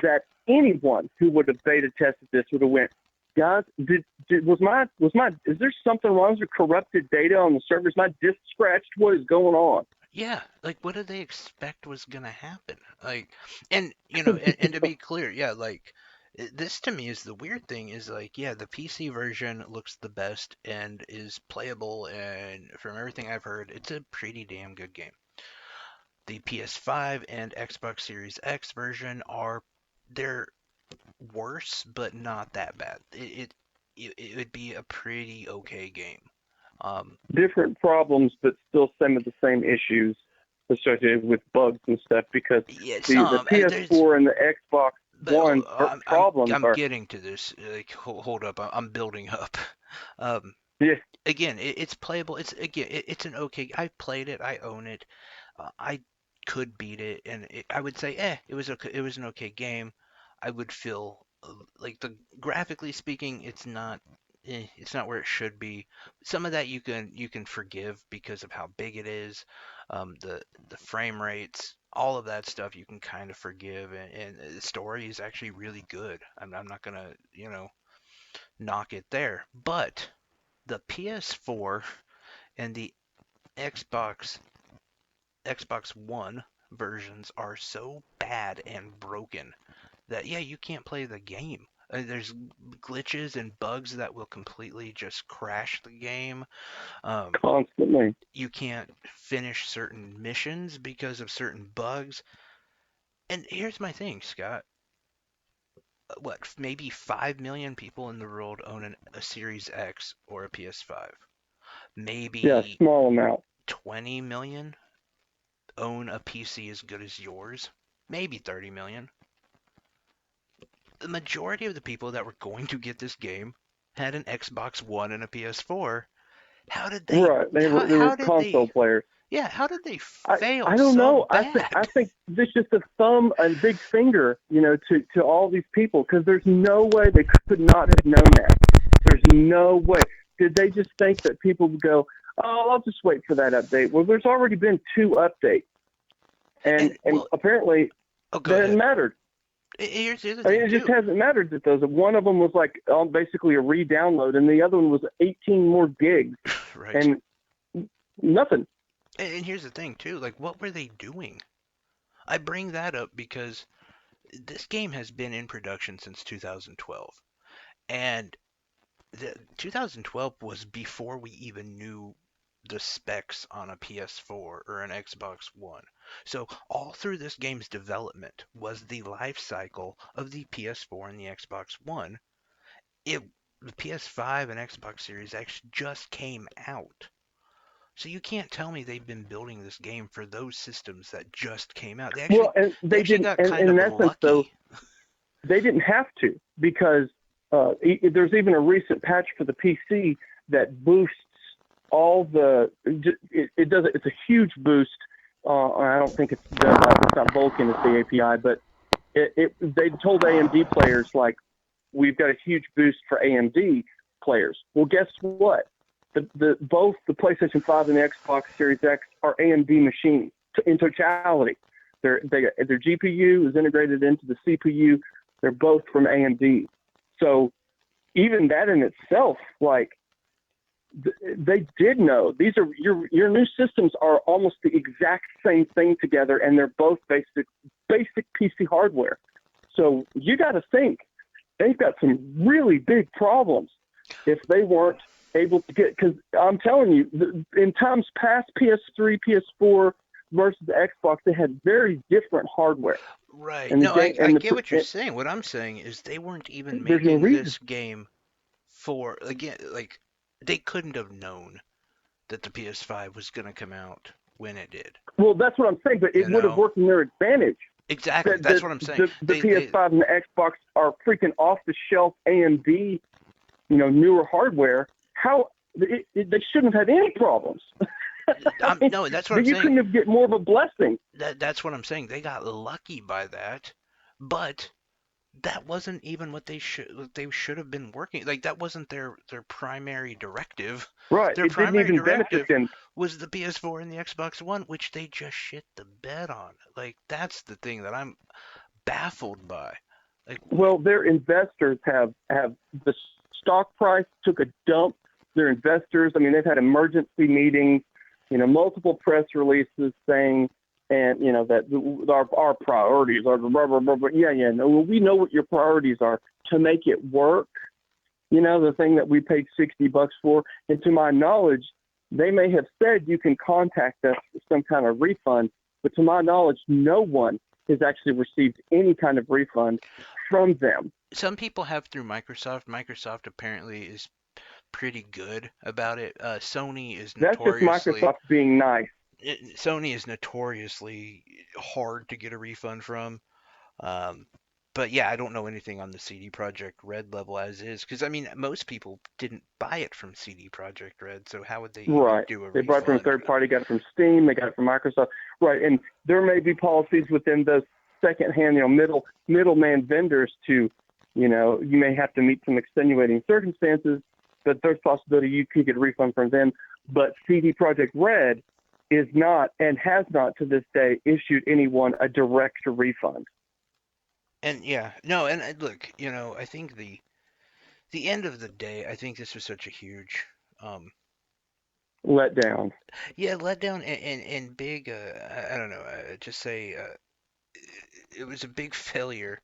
Speaker 2: that anyone who would have beta tested this would have went, guys, was my is there something wrong? Is there corrupted data on the servers? My disk scratched. What is going on?
Speaker 1: Yeah, like what did they expect was gonna happen? Like, and and to be clear, yeah, like this to me is the weird thing is like, yeah, the PC version looks the best and is playable, and from everything I've heard, it's a pretty damn good game. The PS5 and Xbox Series X version they're worse, but not that bad. It would be a pretty okay game. Um,
Speaker 2: Different problems, but still some of the same issues associated with bugs and stuff. Because
Speaker 1: yeah,
Speaker 2: the
Speaker 1: some there's
Speaker 2: PS4 and the Xbox
Speaker 1: But
Speaker 2: One problems
Speaker 1: I'm
Speaker 2: are
Speaker 1: getting to this. Like, hold up, I'm building up. Um,
Speaker 2: yeah,
Speaker 1: again, it's playable. It's an okay. I played it. I own it. I could beat it, and I would say, it was okay. It was an okay game. I would feel like the graphically speaking, it's not where it should be. Some of that you can forgive because of how big it is, the frame rates, all of that stuff you can kind of forgive, and the story is actually really good. I'm not gonna knock it there, but the PS4 and the Xbox Xbox One versions are so bad and broken that yeah, you can't play the game. There's glitches and bugs that will completely just crash the game. Um,
Speaker 2: constantly.
Speaker 1: you can't finish certain missions because of certain bugs. And here's my thing, Scott. What, maybe 5 million people in the world own a Series X or a PS5.
Speaker 2: Yeah,
Speaker 1: Maybe
Speaker 2: small amount.
Speaker 1: 20 million own a PC as good as yours. Maybe 30 million. The majority of the people that were going to get this game had an Xbox One and a PS4. How did they
Speaker 2: Right. They were
Speaker 1: how did
Speaker 2: console
Speaker 1: they
Speaker 2: players.
Speaker 1: yeah, how did they
Speaker 2: I
Speaker 1: fail
Speaker 2: I don't
Speaker 1: so
Speaker 2: know. I
Speaker 1: bad?
Speaker 2: think this is just a thumb and big finger, to all these people because there's no way they could not have known that. There's no way. Did they just think that people would go, "Oh, I'll just wait for that update"? Well, there's already been two updates, and
Speaker 1: And
Speaker 2: and
Speaker 1: well,
Speaker 2: apparently
Speaker 1: oh, go
Speaker 2: that hasn't
Speaker 1: ahead.
Speaker 2: mattered.
Speaker 1: Here's the other
Speaker 2: I mean,
Speaker 1: thing
Speaker 2: it just
Speaker 1: too.
Speaker 2: hasn't mattered that those. One of them was like basically a re-download, and the other one was 18 more gigs,
Speaker 1: Right.
Speaker 2: and nothing.
Speaker 1: And here's the thing too. Like, what were they doing? I bring that up because this game has been in production since 2012, and 2012 was before we even knew the specs on a PS4 or an Xbox One. So all through this game's development was the life cycle of the PS4 and the Xbox One. It The PS5 and Xbox Series X just came out. So you can't tell me they've been building this game for those systems that just came out.
Speaker 2: Well, and
Speaker 1: They
Speaker 2: they
Speaker 1: actually
Speaker 2: didn't,
Speaker 1: got
Speaker 2: and
Speaker 1: kind
Speaker 2: in
Speaker 1: of
Speaker 2: essence, though,
Speaker 1: lucky.
Speaker 2: they didn't have to because there's even a recent patch for the PC that boosts all the. It does. It's a huge boost. I don't think it's done by. It's not Vulkan. It's the API, but they told AMD players like we've got a huge boost for AMD players. Well, guess what? The both the PlayStation 5 and the Xbox Series X are AMD machines in totality. Their GPU is integrated into the CPU. They're both from AMD. So even that in itself, like they did know these are your new systems are almost the exact same thing together, and they're both basic PC hardware. So you got to think they've got some really big problems if they weren't able to get. Because I'm telling you, in times past, PS3, PS4 versus the Xbox, they had very different hardware,
Speaker 1: Right.
Speaker 2: and the
Speaker 1: No,
Speaker 2: game
Speaker 1: I
Speaker 2: and
Speaker 1: get what you're saying. What I'm saying is they weren't even
Speaker 2: there's no
Speaker 1: making
Speaker 2: reason.
Speaker 1: this game for, again, like, they couldn't have known that the PS5 was going to come out when it did.
Speaker 2: Well, that's what I'm saying, but it
Speaker 1: You
Speaker 2: would have
Speaker 1: know?
Speaker 2: worked in their advantage.
Speaker 1: Exactly.
Speaker 2: That
Speaker 1: That's what I'm saying.
Speaker 2: the PS5 and the Xbox are freaking off the shelf AMD, newer hardware. How they shouldn't have had any problems. I mean,
Speaker 1: No, that's what I'm
Speaker 2: you
Speaker 1: saying.
Speaker 2: couldn't have get more of a blessing.
Speaker 1: That's what I'm saying. They got lucky by that, but that wasn't even what they should have been working. Like that wasn't their primary directive.
Speaker 2: Right.
Speaker 1: Their
Speaker 2: It didn't
Speaker 1: primary
Speaker 2: even benefit
Speaker 1: directive
Speaker 2: them.
Speaker 1: was the PS4 and the Xbox One, which they just shit the bed on. Like that's the thing that I'm baffled by. Like
Speaker 2: Well, their investors have the stock price took a dump. Their investors, I mean, they've had emergency meetings, multiple press releases saying, and that our priorities are blah blah blah. Blah. Yeah, yeah. No, well, we know what your priorities are to make it work. The thing that we paid $60 for. And to my knowledge, they may have said you can contact us for some kind of refund, but to my knowledge, no one has actually received any kind of refund from them.
Speaker 1: some people have through Microsoft. Microsoft apparently is pretty good about it.
Speaker 2: That's just Microsoft being nice.
Speaker 1: Sony is notoriously hard to get a refund from. Um, but yeah, I don't know anything on the CD Projekt Red level as is, because I mean, most people didn't buy it from CD Projekt Red, so how would they even
Speaker 2: Right.
Speaker 1: do a
Speaker 2: They bought it from a
Speaker 1: refund?
Speaker 2: third party, got it from Steam, they got it from Microsoft. Right. And there may be policies within those secondhand, middleman vendors to, you may have to meet some extenuating circumstances, but there's possibility you could get a refund from them. But CD Projekt Red is not and has not to this day issued anyone a direct refund.
Speaker 1: And yeah, no, and look, I think the end of the day, I think this was such a huge, um,
Speaker 2: Let down.
Speaker 1: yeah, letdown and big. I don't know, just say it was a big failure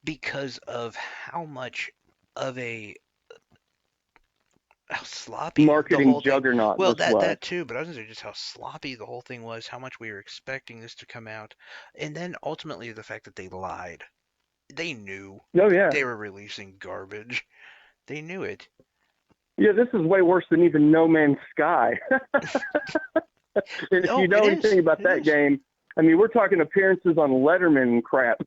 Speaker 1: because of how much of a how sloppy the
Speaker 2: Marketing
Speaker 1: whole thing.
Speaker 2: juggernaut
Speaker 1: Well,
Speaker 2: this was.
Speaker 1: that too, but I was gonna say just how sloppy the whole thing was, how much we were expecting this to come out, and then ultimately the fact that they lied. They knew
Speaker 2: Oh, yeah.
Speaker 1: they were releasing garbage. They knew it.
Speaker 2: Yeah, this is way worse than even No Man's Sky. And if you
Speaker 1: No, it
Speaker 2: know
Speaker 1: is.
Speaker 2: anything about
Speaker 1: It
Speaker 2: that
Speaker 1: is.
Speaker 2: game, I mean, we're talking appearances on Letterman and crap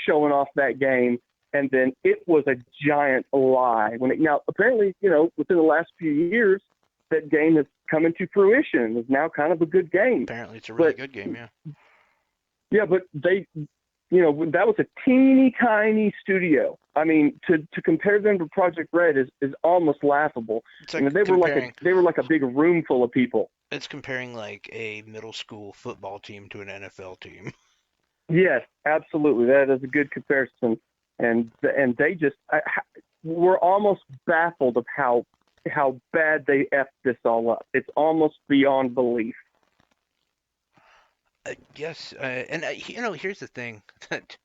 Speaker 2: showing off that game, and then it was a giant lie. Now apparently, within the last few years, that game has come into fruition. It's now kind of a good game,
Speaker 1: Apparently, it's a really
Speaker 2: but
Speaker 1: good game. Yeah.
Speaker 2: yeah, but that was a teeny tiny studio. I mean, to compare them to Project Red is almost laughable.
Speaker 1: It's like comparing.
Speaker 2: They were like a big room full of people.
Speaker 1: It's comparing like a middle school football team to an NFL team.
Speaker 2: Yes, absolutely. That is a good comparison. And they just we're almost baffled of how bad they effed this all up. It's almost beyond belief.
Speaker 1: Yes, and here's the thing that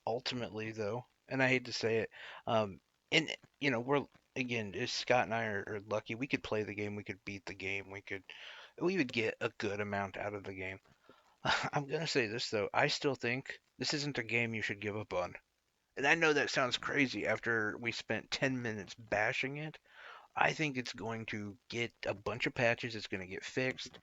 Speaker 1: ultimately, though, and I hate to say it, um, and we're again, Scott and I are lucky. We could play the game, we could beat the game, we would get a good amount out of the game. I'm gonna say this though, I still think this isn't a game you should give up on. And I know that sounds crazy after we spent 10 minutes bashing it. I think it's going to get a bunch of patches. It's going to get fixed.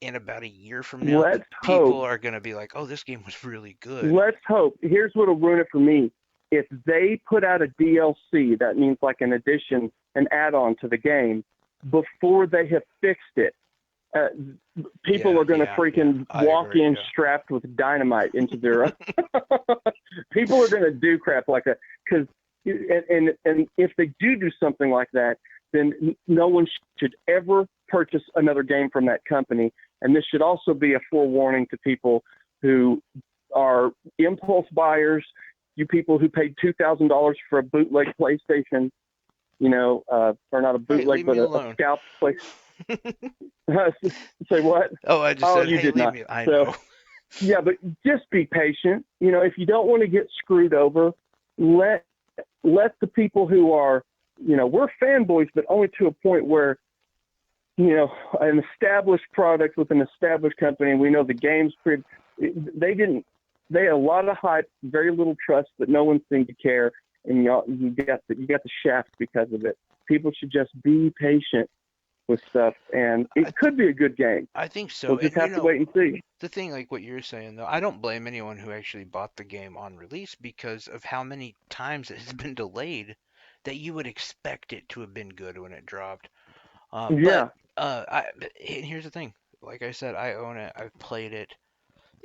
Speaker 1: In about a year from now,
Speaker 2: Let's
Speaker 1: people
Speaker 2: hope.
Speaker 1: are going to be like, "Oh, this game was really good."
Speaker 2: Let's hope. Here's what'll ruin it for me. If they put out a DLC, that means like an addition, an add-on to the game, before they have fixed it, uh, people
Speaker 1: Yeah,
Speaker 2: are going to
Speaker 1: yeah, yeah.
Speaker 2: freaking
Speaker 1: I
Speaker 2: walk
Speaker 1: agree.
Speaker 2: in
Speaker 1: Yeah.
Speaker 2: strapped with dynamite into their. People are going to do crap like that because, and if they do something like that, then no one should ever purchase another game from that company. And this should also be a forewarning to people who are impulse buyers. You people who paid $2,000 for a bootleg PlayStation, or not a
Speaker 1: Hey,
Speaker 2: bootleg,
Speaker 1: leave
Speaker 2: but
Speaker 1: me
Speaker 2: a
Speaker 1: alone.
Speaker 2: scalped play. Say what?
Speaker 1: Oh, I just
Speaker 2: Oh,
Speaker 1: said,
Speaker 2: you
Speaker 1: "Hey,
Speaker 2: did
Speaker 1: leave
Speaker 2: not.
Speaker 1: me." I
Speaker 2: So
Speaker 1: know.
Speaker 2: yeah, but just be patient. If you don't want to get screwed over, let let the people who are, we're fanboys, but only to a point where, an established product with an established company, and we know the game's pretty. They didn't. They had a lot of hype, very little trust, but no one seemed to care, and you got the shaft because of it. People should just be patient with stuff, and
Speaker 1: I
Speaker 2: it could be a good game.
Speaker 1: I think so.
Speaker 2: We'll just
Speaker 1: And
Speaker 2: have to wait and see.
Speaker 1: the thing, like what you're saying, though, I don't blame anyone who actually bought the game on release because of how many times it has been delayed that you would expect it to have been good when it dropped. But
Speaker 2: Yeah,
Speaker 1: and here's the thing. Like I said, I own it. I've played it,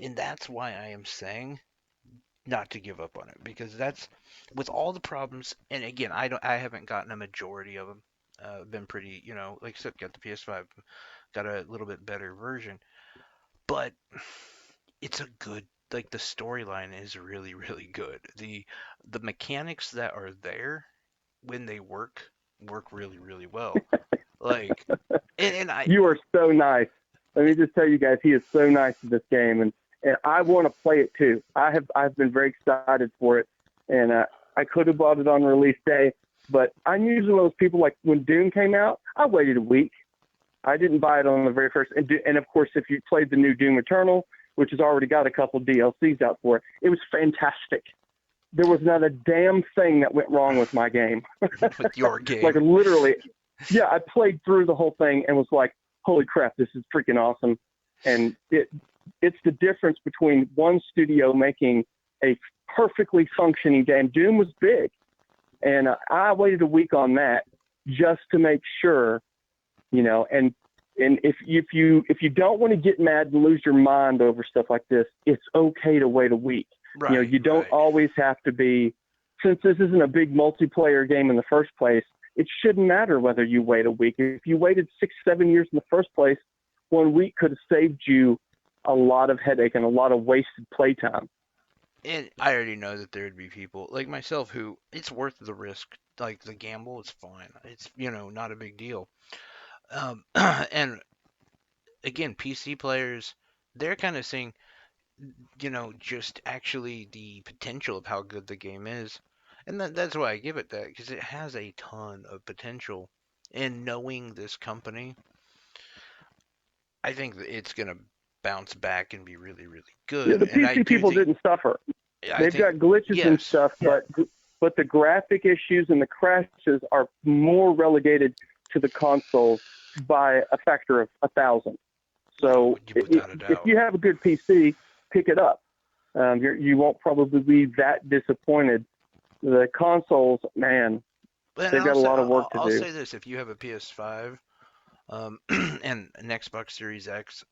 Speaker 1: and that's why I am saying not to give up on it because that's with all the problems. And again, I haven't gotten a majority of them. Been pretty, like I said, got the PS5, got a little bit better version, but it's a good, like the storyline is really really good. The mechanics that are there when they work really really well. Like and I
Speaker 2: you are so nice. Let me just tell you guys, he is so nice to this game, and I want to play it too. I've been very excited for it, and I could have bought it on release day, but I'm usually one of those people like when Doom came out, I waited a week. I didn't buy it on the very first, and of course, if you played the new Doom Eternal, which has already got a couple DLCs out for it, it was fantastic. There was not a damn thing that went wrong with my game.
Speaker 1: with your
Speaker 2: Like
Speaker 1: game.
Speaker 2: literally, yeah, I played through the whole thing and was like, "Holy crap, this is freaking awesome!" And it's the difference between one studio making a perfectly functioning game. Doom was big, and I waited a week on that just to make sure, and if you don't want to get mad and lose your mind over stuff like this, it's okay to wait a week.
Speaker 1: Right,
Speaker 2: You don't
Speaker 1: right.
Speaker 2: always have to be, since this isn't a big multiplayer game in the first place, it shouldn't matter whether you wait a week. If you waited 6, 7 years in the first place, 1 week could have saved you a lot of headache and a lot of wasted playtime.
Speaker 1: And I already know that there would be people like myself who it's worth the risk. Like the gamble, it's fine. It's not a big deal. And again, PC players, they're kind of seeing just actually the potential of how good the game is, and that's why I give it that because it has a ton of potential. And knowing this company, I think that it's gonna bounce back and be really really
Speaker 2: Yeah,
Speaker 1: good.
Speaker 2: the
Speaker 1: And I
Speaker 2: PC
Speaker 1: do
Speaker 2: people
Speaker 1: think
Speaker 2: didn't suffer.
Speaker 1: I
Speaker 2: They've
Speaker 1: think
Speaker 2: got glitches and
Speaker 1: yes.
Speaker 2: stuff, but the graphic issues and the crashes are more relegated to the consoles by a factor of 1,000. So
Speaker 1: Without a
Speaker 2: if
Speaker 1: doubt.
Speaker 2: you have a good PC, pick it up. You won't probably be that disappointed. The consoles, man,
Speaker 1: And
Speaker 2: they've got a lot of work to
Speaker 1: I'll
Speaker 2: do.
Speaker 1: say this: if you have a PS5 and an Xbox Series X,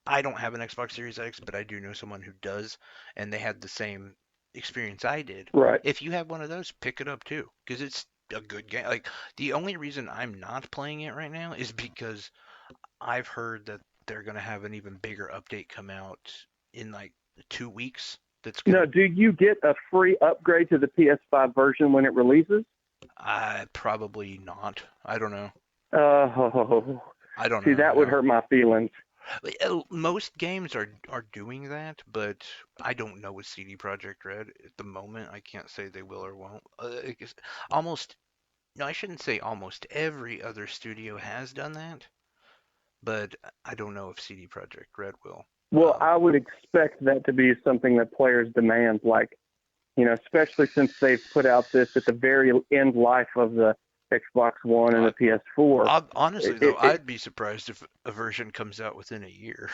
Speaker 1: I don't have an Xbox Series X, but I do know someone who does, and they had the same experience I did.
Speaker 2: Right.
Speaker 1: If you have one of those, pick it up too, because it's a good game. Like the only reason I'm not playing it right now is because I've heard that they're gonna have an even bigger update come out in like 2 weeks. That's
Speaker 2: Now,
Speaker 1: gonna,
Speaker 2: do you get a free upgrade to the PS5 version when it releases?
Speaker 1: probably not. I don't know.
Speaker 2: Oh,
Speaker 1: I don't
Speaker 2: see,
Speaker 1: know.
Speaker 2: that would
Speaker 1: No.
Speaker 2: hurt my feelings.
Speaker 1: Most games are doing that, but I don't know with CD Projekt Red at the moment. I can't say they will or won't. I guess almost no, I shouldn't say almost every other studio has done that, but I don't know if CD Projekt Red will.
Speaker 2: Well,
Speaker 1: Um,
Speaker 2: I would expect that to be something that players demand, like, especially since they've put out this at the very end life of the Xbox One and
Speaker 3: Uh,
Speaker 2: a PS4.
Speaker 3: Honestly, though,
Speaker 2: It
Speaker 3: I'd be surprised if a version comes out within a year.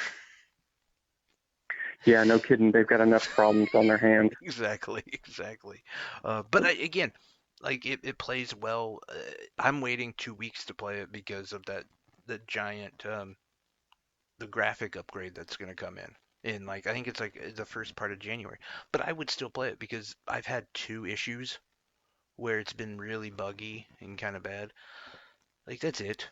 Speaker 2: yeah, no kidding. They've got enough problems on their hands.
Speaker 3: Exactly, exactly. But again, like it plays well. I'm waiting 2 weeks to play it because of the giant the graphic upgrade that's going to come in like I think it's like the first part of January. But I would still play it because I've had two issues where it's been really buggy and kind of bad. Like that's it.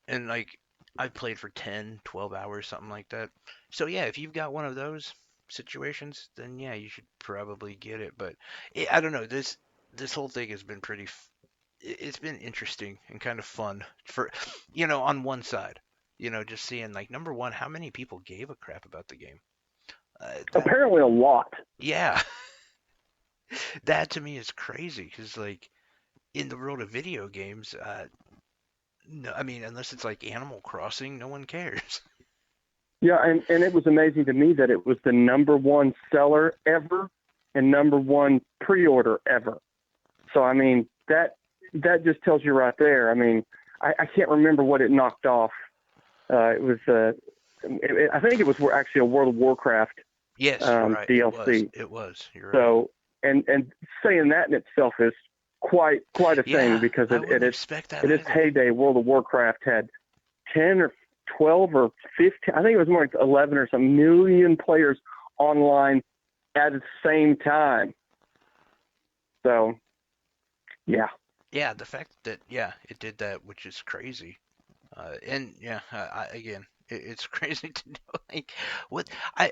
Speaker 3: And like I've played for 10, 12 hours, something like that. So yeah, if you've got one of those situations, then yeah, you should probably get it. But I don't know. This whole thing has been pretty. It's been interesting and kind of fun for, on one side, just seeing like number one, how many people gave a crap about the game. That
Speaker 2: Apparently, a lot.
Speaker 3: Yeah, that to me is crazy because like in the world of video games, no, I mean unless it's like Animal Crossing, no one cares.
Speaker 2: Yeah, and it was amazing to me that it was the number one seller ever and number one pre-order ever. So I mean that just tells you right there. I mean, I can't remember what it knocked off. It was I think it was actually a World of Warcraft
Speaker 3: Yes, you're right. It was.
Speaker 2: DLC.
Speaker 3: It was. You're right.
Speaker 2: So and saying that in itself is quite a thing
Speaker 3: Yeah,
Speaker 2: because
Speaker 3: I wouldn't expect that
Speaker 2: it is
Speaker 3: either.
Speaker 2: heyday. World of Warcraft had 10 or 12 or 15. I think it was more like 11 or some million players online at the same time. So yeah.
Speaker 3: Yeah, the fact that it did that, which is crazy. And yeah, again, it's crazy to know like what I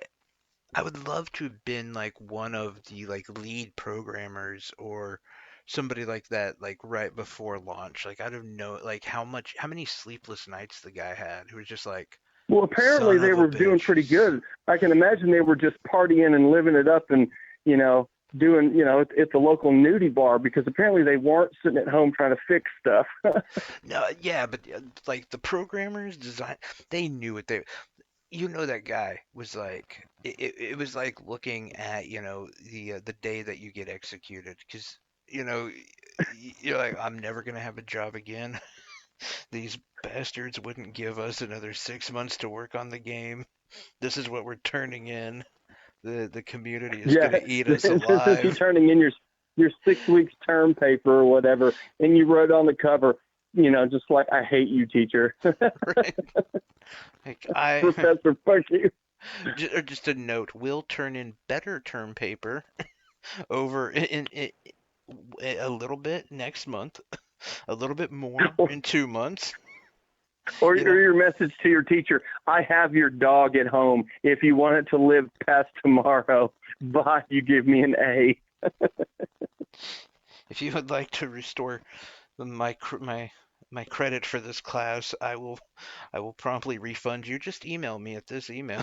Speaker 3: I would love to have been like one of the like lead programmers or somebody like that like right before launch. Like I don't know like how many sleepless nights the guy had who was just like
Speaker 2: Well, apparently
Speaker 3: son
Speaker 2: they
Speaker 3: of a
Speaker 2: were doing
Speaker 3: bitch.
Speaker 2: pretty good. I can imagine they were just partying and living it up and, doing, at the local nudie bar because apparently they weren't sitting at home trying to fix stuff.
Speaker 3: No, yeah, but like the programmers design they knew what they that guy was like it was like looking at the day that you get executed because you know you're like I'm never gonna have a job again. These bastards wouldn't give us another 6 months to work on the game. This is what we're turning in. The community is
Speaker 2: Yeah,
Speaker 3: gonna eat us
Speaker 2: this is you
Speaker 3: alive.
Speaker 2: turning in your 6 weeks term paper or whatever, and you wrote on the cover, just like I hate you, teacher,
Speaker 3: Right? Like I
Speaker 2: Professor, fuck you.
Speaker 3: or just a note, we'll turn in better term paper over in a little bit next month, a little bit more
Speaker 2: or,
Speaker 3: in 2 months.
Speaker 2: or
Speaker 3: You know,
Speaker 2: your message to your teacher: I have your dog at home. If you want it to live past tomorrow, you give me an A.
Speaker 3: if you would like to restore my credit for this class, I will promptly refund you. Just email me at this email.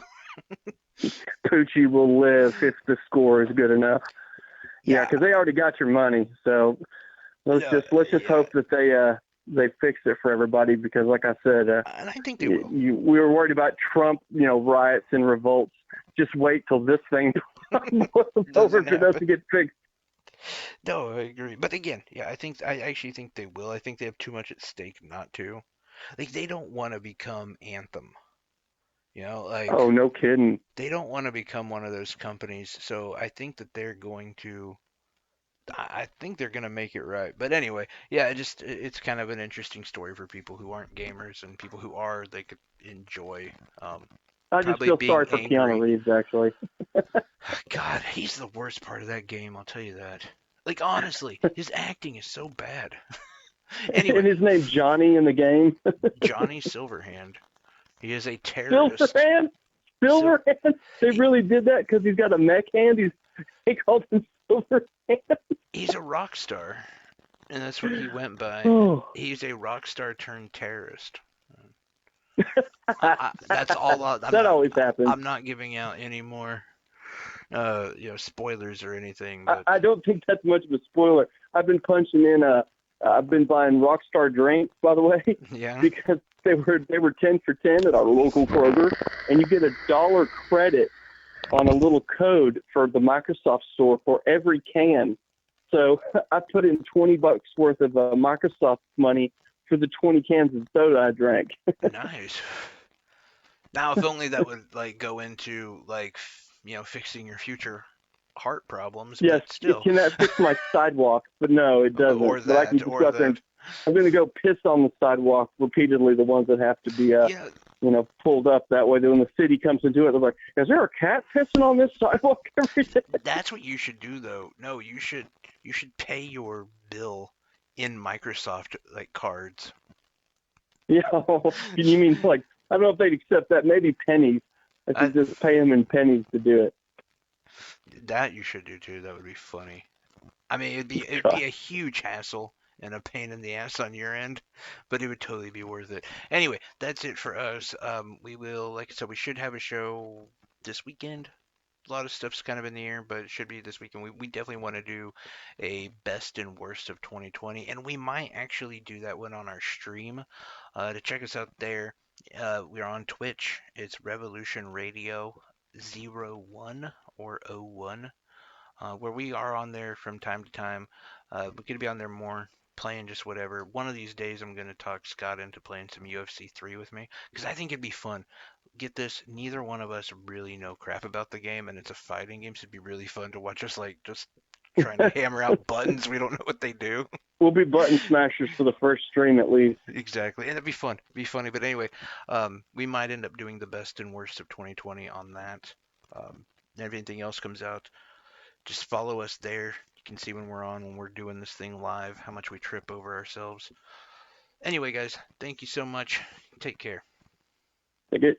Speaker 2: Poochie will live if the score is good enough. Yeah,
Speaker 3: Yeah,
Speaker 2: because they already got your money. So
Speaker 3: no,
Speaker 2: let's just
Speaker 3: yeah,
Speaker 2: hope that they fix it for everybody. Because like I said,
Speaker 3: and I think they will.
Speaker 2: we were worried about Trump, riots and revolts. Just wait till this thing blows over
Speaker 3: Doesn't
Speaker 2: if it
Speaker 3: happen.
Speaker 2: doesn't get fixed.
Speaker 3: No, I agree. But again, yeah, I actually think they will. I think they have too much at stake not to. Like they don't want to become Anthem.
Speaker 2: Oh,
Speaker 3: Like
Speaker 2: no kidding.
Speaker 3: they don't want to become one of those companies. So I think that they're going to. I think they're going to make it right. But anyway, yeah, it's kind of an interesting story for people who aren't gamers and people who are. They could enjoy
Speaker 2: I just
Speaker 3: probably
Speaker 2: feel
Speaker 3: being
Speaker 2: sorry for Keanu
Speaker 3: angry.
Speaker 2: Reeves, actually.
Speaker 3: God, he's the worst part of that game. I'll tell you that. Like honestly, his acting is so bad. Anyway,
Speaker 2: And his name's Johnny in the game.
Speaker 3: Johnny Silverhand. He is a terrorist.
Speaker 2: Silverhand?
Speaker 3: Sil-
Speaker 2: Silverhand? They
Speaker 3: he,
Speaker 2: really did that because he's got a mech hand? They called him Silverhand?
Speaker 3: he's a rock star, and that's what he went by.
Speaker 2: Oh.
Speaker 3: He's a rock star turned terrorist. That's all. I'm
Speaker 2: That
Speaker 3: not.
Speaker 2: always happens.
Speaker 3: I'm not giving out any more, spoilers or anything.
Speaker 2: I,
Speaker 3: But
Speaker 2: I don't think that's much of a spoiler. I've been punching in I've been buying Rockstar drinks, by the way,
Speaker 3: yeah,
Speaker 2: because they were 10 for 10 at our local Kroger, and you get $1 credit on a little code for the Microsoft Store for every can. So I put in $20 worth of Microsoft money for the 20 cans of soda I drank.
Speaker 3: Nice. Now, if only that would like go into like fixing your future heart problems,
Speaker 2: Yes,
Speaker 3: but
Speaker 2: it
Speaker 3: still,
Speaker 2: can that fix my sidewalk, but no, it
Speaker 3: or
Speaker 2: doesn't. But I can
Speaker 3: that,
Speaker 2: just
Speaker 3: or
Speaker 2: go out there
Speaker 3: that.
Speaker 2: and I'm going to go piss on the sidewalk repeatedly, the ones that have to be,
Speaker 3: Yeah,
Speaker 2: pulled up that way. That when the city comes to do it, they're like, "Is there a cat pissing on this sidewalk every day?"
Speaker 3: that's what you should do though. No, you should pay your bill in Microsoft like cards.
Speaker 2: Yeah, you mean like I don't know if they'd accept that. Maybe pennies. I
Speaker 3: I,
Speaker 2: should just pay them in pennies to do it.
Speaker 3: that you should do too. That would be funny. I mean, it'd be
Speaker 2: God.
Speaker 3: a huge hassle and a pain in the ass on your end, but it would totally be worth it. Anyway, that's it for us. We will, like I said, we should have a show this weekend. A lot of stuff's kind of in the air, but it should be this weekend. We definitely want to do a best and worst of 2020, and we might actually do that one on our stream. To check us out there, we're on Twitch. It's Revolution Radio 01 or 01, where we are on there from time to time. We're going to be on there more, playing just whatever. One of these days, I'm going to talk Scott into playing some UFC 3 with me, because I think it'd be fun. Get this, neither one of us really know crap about the game, and it's a fighting game, so it'd be really fun to watch us, like, just trying to hammer out buttons. We don't know what they do.
Speaker 2: We'll be button smashers for the first stream at least.
Speaker 3: Exactly, and it'd be fun. It'd be funny, but anyway, we might end up doing the best and worst of 2020 on that. If anything else comes out, just follow us there. You can see when we're on, when we're doing this thing live, how much we trip over ourselves. Anyway, guys, thank you so much. Take care.
Speaker 2: Take it.